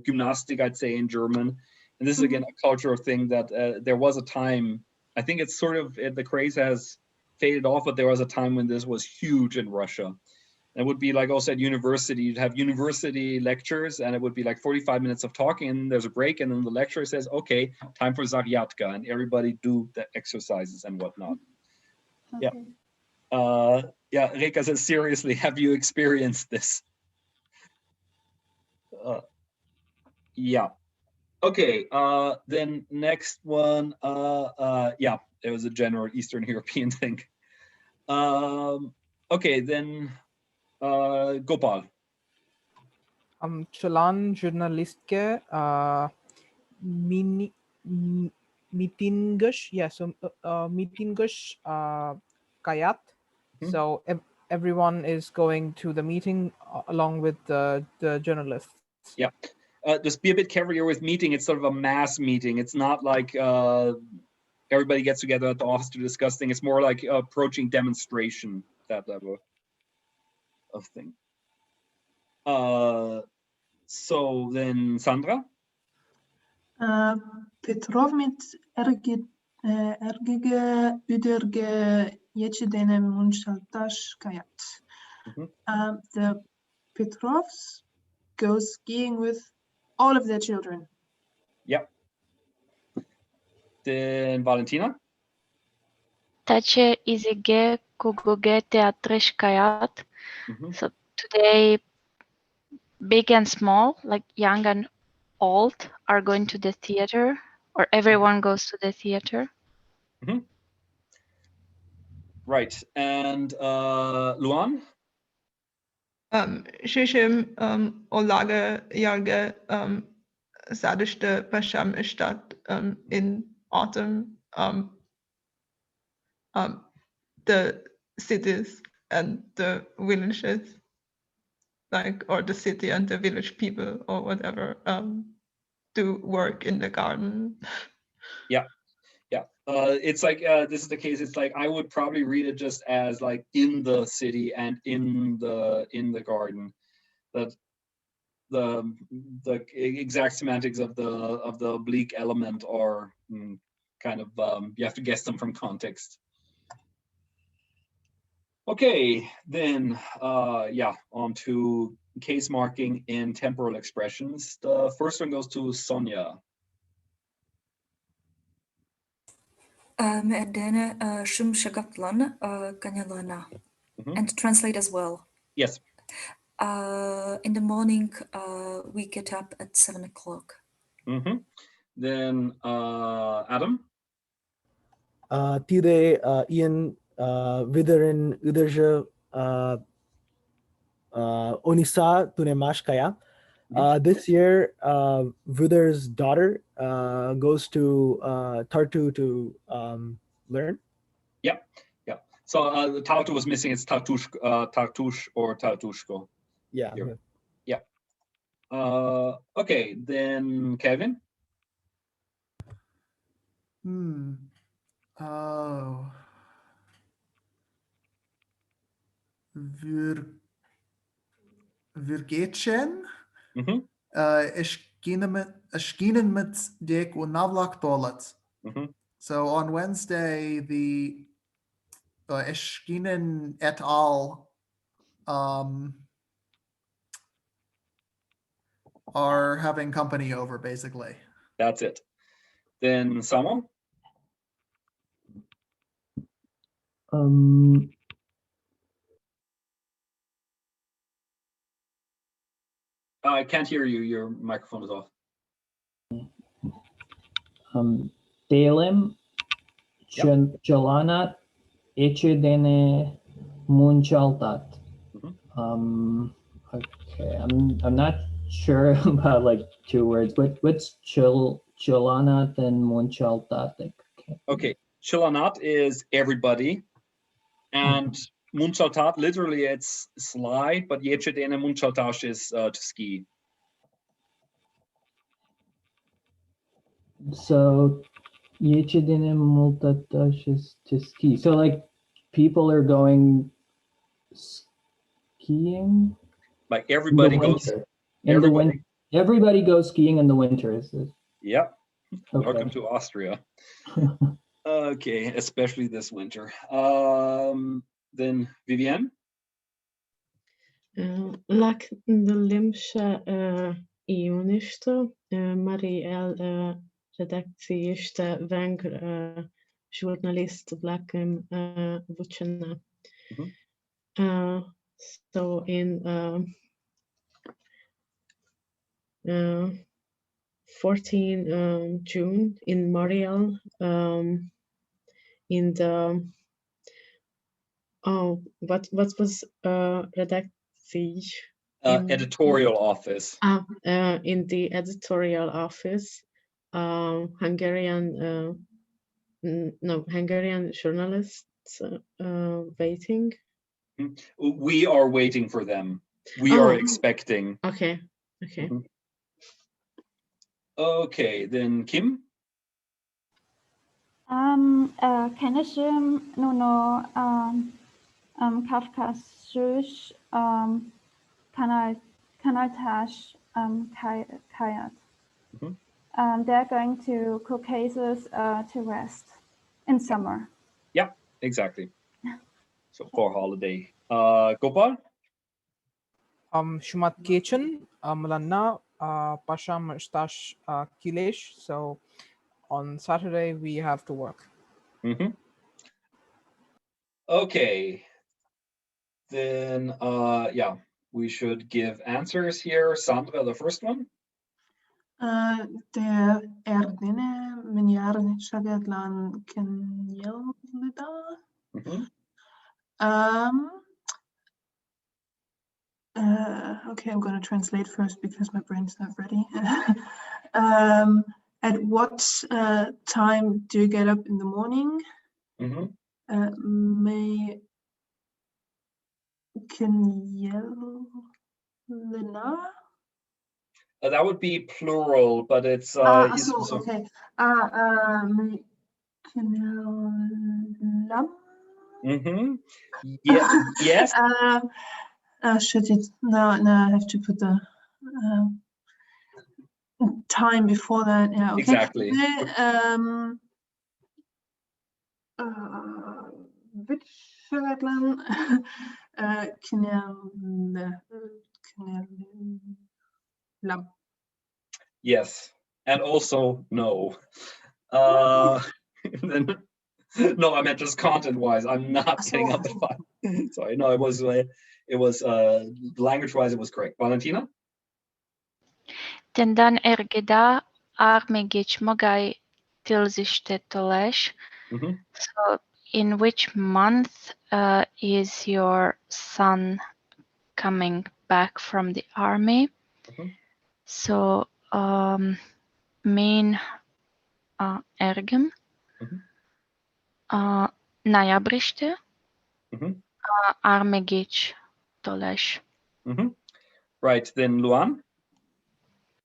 gymnastic, I'd say, in German. And this is again a cultural thing that there was a time. I think it's sort of the craze has faded off, but there was a time when this was huge in Russia. It would be like also at university, you'd have university lectures, and it would be like 45 minutes of talking, and there's a break, and then the lecturer says, "Okay, time for Zariatka," and everybody do the exercises and whatnot. Okay. Yeah. Yeah, Reka says, seriously, have you experienced this? Yeah. Okay, then next one, yeah, it was a general Eastern European thing. Okay, then Gopal. Član žurnalistke meetingush, yeah, so meetingush kayat. So everyone is going to the meeting along with the journalists. Yeah. Just be a bit careful here with meeting. It's sort of a mass meeting. It's not like everybody gets together at the office to discuss things. It's more like approaching demonstration, that level of thing. So then Sandra? Petrov mit ergige üderge yechidene munchaltash kayat. The Petrovs go skiing with all of their children. Yep. Then Valentina? Tace izige kugoge teatrish kayat. So today, big and small, like young and old, are going to the theater, or everyone goes to the theater. Right. And Luan? Shishim Olage Yarge Sadishte Pasham Ishtat in autumn, the cities and the villages, like, or the city and the village people or whatever, do work in the garden. Yeah. Yeah. It's like, this is the case. It's like, I would probably read it just as like in the city and in the garden. That the exact semantics of the oblique element are kind of, you have to guess them from context. Okay, then yeah, on to case marking in temporal expressions. The first one goes to Sonia. Deene shum shagatlan kanyalana. And translate as well. Yes. In the morning, we get up at 7 o'clock. Then Adam? Tide Ian Witherin Uderja Onisa Tunemashkaya. This year, Wither's daughter goes to Tartu to learn. Yeah, yeah. So the Tartu was missing. It's Tartush or Tartushko. Yeah. Here. Yeah. Okay, then Kevin. Virgetchen. Eschkinen mit dek und navlak toilet. So on Wednesday, the Eschinen et al. Are having company over, basically. That's it. Then Samo? I can't hear you. Your microphone is off. Telem Chalanat Echedene Munchaltat. Okay, I'm not sure about like 2 words. What's Chalanat and Munchaltat? Okay, Chalanat is everybody, and Munchaltat literally it's slide, but Yechedene Munchaltash is to ski. So Yechedene Munchaltash is to ski. So like people are going skiing. Like everybody goes. Everybody goes skiing in the winter. Yep. Okay. Welcome to Austria. Okay, especially this winter. Then Vivienne. Lak de limsha ionisto Mari el redakcijista vengr journalist vlakem vuchena. So in 14 June in Mariel, in the what was redactie? Editorial office. In the editorial office, Hungarian journalists waiting. We are waiting for them. We are expecting. Okay. Okay, then Kim. Kenishim nuno Kafkas Kanaltash Kayat. They're going to Caucasus to rest in summer. Yeah, exactly. So for holiday. Gopal? Shumat Kitchen, Lana, Pasham Stash Kilesh. So on Saturday we have to work. Okay. Then yeah, we should give answers here. Sandra, the first one. Der erdene minjar shagadlan kenyelida. Okay, I'm going to translate first because my brain's not ready. At what time do you get up in the morning? May kenyelina. That would be plural, but it's okay. Yeah. Yes. Should it now I have to put the time before that. Yeah. Okay. Exactly. Which Yes, and also no. Then, no, I meant just content-wise. I'm not getting up the file. Sorry, no, it was language-wise. It was correct. Valentina. Tendan ergeda armegich mogai tilziste tolesh. So, in which month is your son coming back from the army? So, main ergem najabriste armegich tolesh. Right, then Luan.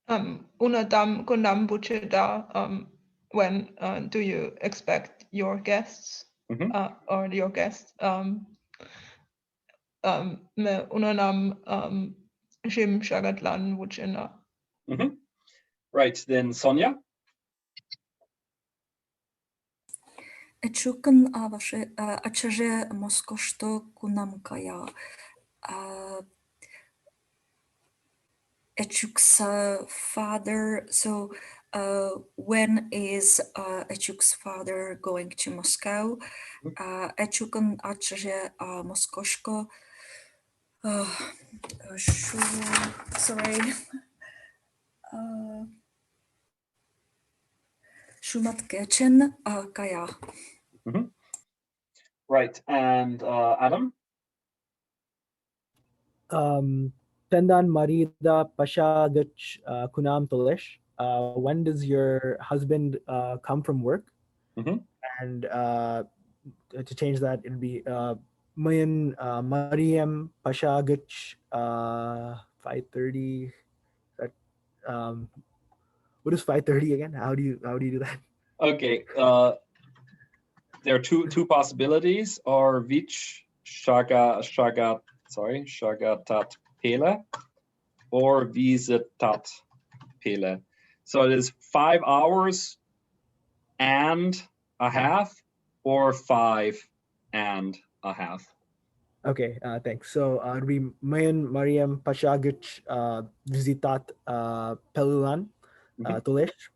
Unadam kundam bucheda. When do you expect your guests or your guests? Me unanam Jim Shagatlan Wuchina. Right, then Sonia. Ечукън ачаже Москошто кунам кая. Echuk's father. So when is Echuk's father going to Moscow? Echuk'ın açıcı Moskoşko. Sorry. Shumatkechen kaya. Right, and Adam? Tendan Marida Pasha Gach Kunam Tolesh. When does your husband come from work? And to change that, it'd be Mayan Mariam Pasha Gach 5:30. What is 5:30 again? How do you do that? Okay, there are two possibilities, or Vich Shagatat Pele, or Visitat Pele. So it is 5 hours and a half, or 5 and a half. Okay, thanks. So it'd be Mayan Mariam Pashagich Visitat Pelulan Tolesh.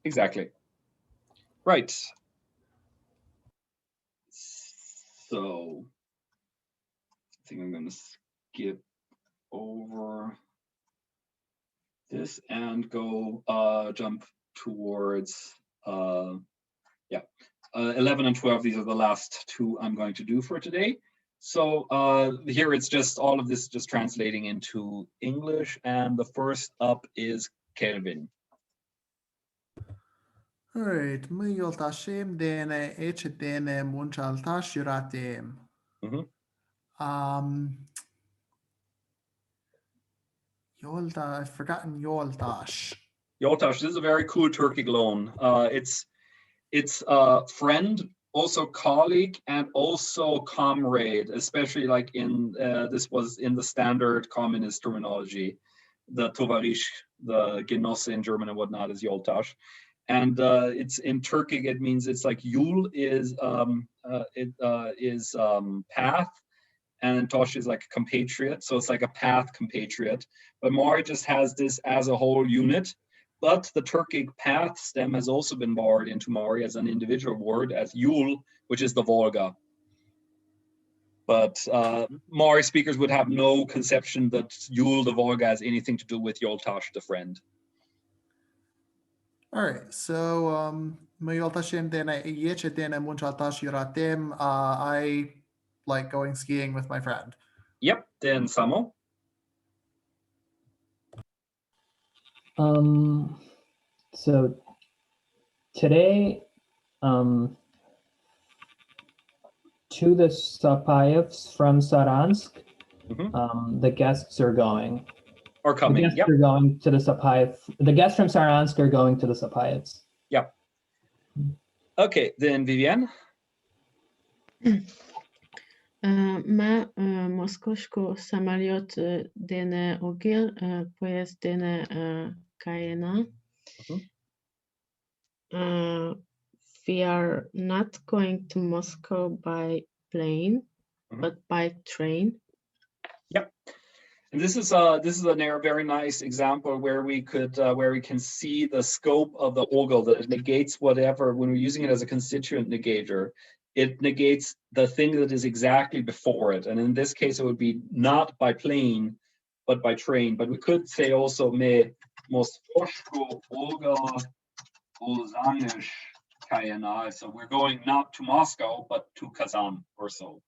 Exactly. Right. So I think I'm going to skip over this and go jump towards 11 and 12. These are the last two I'm going to do for today. So here it's just all of this just translating into English, and the first up is Kelvin. All right, mă tashim dene eche dene munchaltash yuratem. Yolta, I've forgotten Yoltash. Yoltash, this is a very cool Turkic loan. It's a friend, also colleague, and also comrade, especially like in this was in the standard communist terminology. The Tovarish, the Genosse in German and whatnot is Yoltash. And it's in Turkic, it means it's like Yul is path, and Tosh is like compatriot. So it's like a path compatriot. But Mari just has this as a whole unit. But the Turkic path stem has also been borrowed into Mari as an individual word, as Yul, which is the Volga. But Mari speakers would have no conception that Yul, the Volga, has anything to do with Yoltash, the friend. All right, so Mayoltashem dene yeche dene munchaltash yuratem. I like going skiing with my friend. Yep, then Samo. So today, to the Sapayevs from Saransk, the guests are going. Or coming. The guests are going to the Sapayev. The guests from Saransk are going to the Sapayevs. Yep. Okay, then Vivienne. Ma Moskoshko samoliot dene ogil poezd dene kayena. We are not going to Moscow by plane, but by train. Yep. And this is a very nice example where we can see the scope of the ogil, that it negates whatever. When we're using it as a constituent negator, it negates the thing that is exactly before it. And in this case, it would be not by plane, but by train. But we could say also me Moskoshko ogil Ozanish Kayana. So we're going not to Moscow, but to Kazan or so.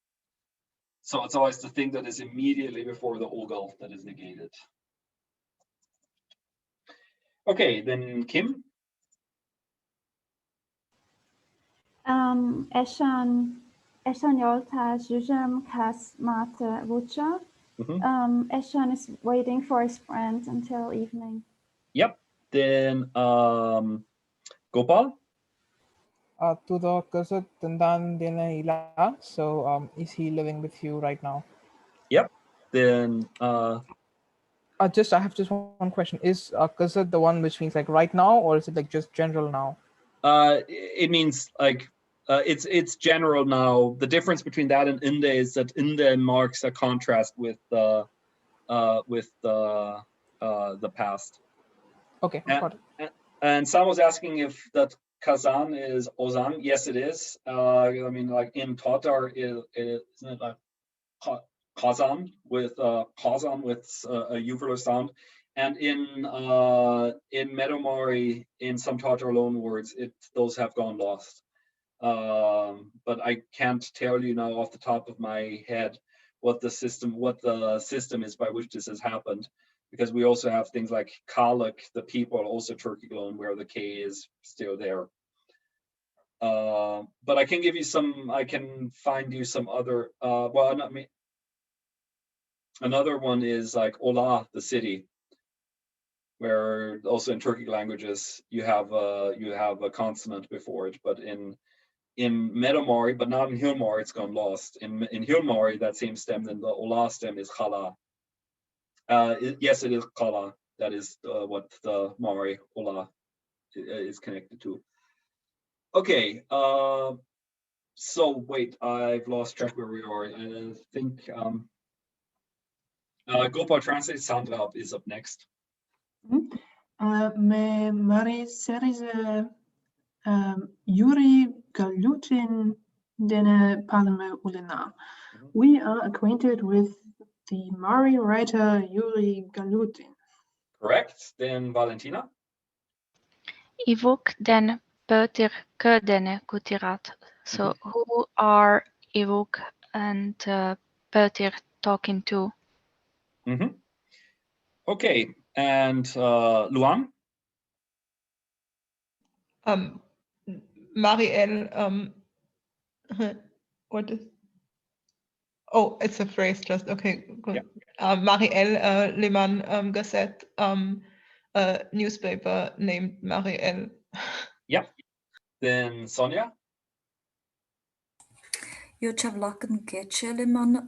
So it's always the thing that is immediately before the ogil that is negated. Okay, then Kim. Eshan Yolta Jujem Kas Mate Vucha. Eshan is waiting for his friend until evening. Yep. Then Gopal. To the Kasut Tandan Dena Ila. So is he living with you right now? Yep. Then I have just one question. Is Kasut the one which means like right now, or is it like just general now? It means like it's general now. The difference between that and inde is that inde marks a contrast with the past. Okay. Got it. And Sam was asking if that Kazan is Ozan. Yes, it is. I mean, like in Tatar, isn't it like Kazan with a uvular sound? And in Medomari, in some Tatar loan words, those have gone lost. But I can't tell you now off the top of my head what the system is by which this has happened, because we also have things like Kalak, the people, also Turkic loan, where the K is still there. But I can give you I can find you some other, another one is like Ola, the city, where also in Turkic languages you have a consonant before it, but in Medomari, but not in Hilmari, it's gone lost. In Hilmari, that same stem, then the Ola stem is Khala. Yes, it is Khala. That is what the Mari Ola is connected to. Okay, so wait, I've lost track where we are. I think Gopal Translate SoundCloud is up next. Me Mari serize Yuri Galutin dene Palme Ulina. We are acquainted with the Mari writer Yuri Galutin. Correct. Then Valentina. Ivuk den Pöter Ködene Kutirat. So who are Ivuk and Pöter talking to? Okay, and Luan. Marielle, what is? Oh, it's a phrase. Just okay. Good. Yeah. Marielle Lehmann Gazette, a newspaper named Marielle. Yep. Then Sonia. Jag chavlaken keche Lehmann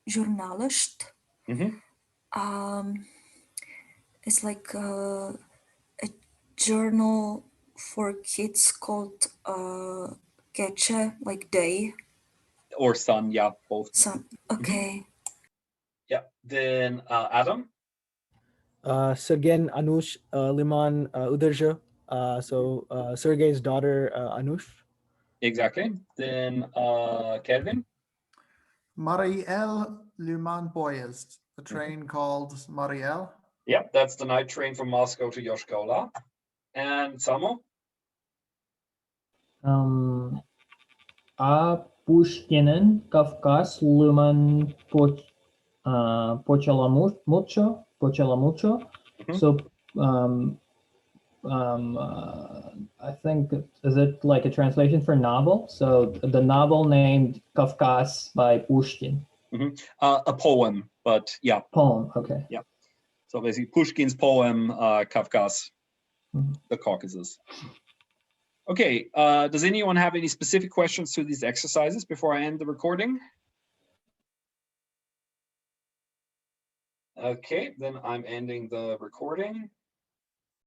journalist. It's like a journal for kids called Keche, like day. Or sun, yeah, both. Sun, okay. Yeah, then Adam. Sergen Anush Liman Uderja. So Sergei's daughter Anush. Exactly. Then Kelvin. Marielle Lüman Boyest, a train called Marielle. Yep, that's the night train from Moscow to Yoshkola. And Samo? A Pushkinen Kafkas Luman Pochalamucho. So I think, is it like a translation for novel? So the novel named Kafkas by Pushkin. A poem, but yeah. Poem, okay. Yeah. So basically Pushkin's poem, Kafkas, the Caucasus. Okay, does anyone have any specific questions to these exercises before I end the recording? Okay, then I'm ending the recording.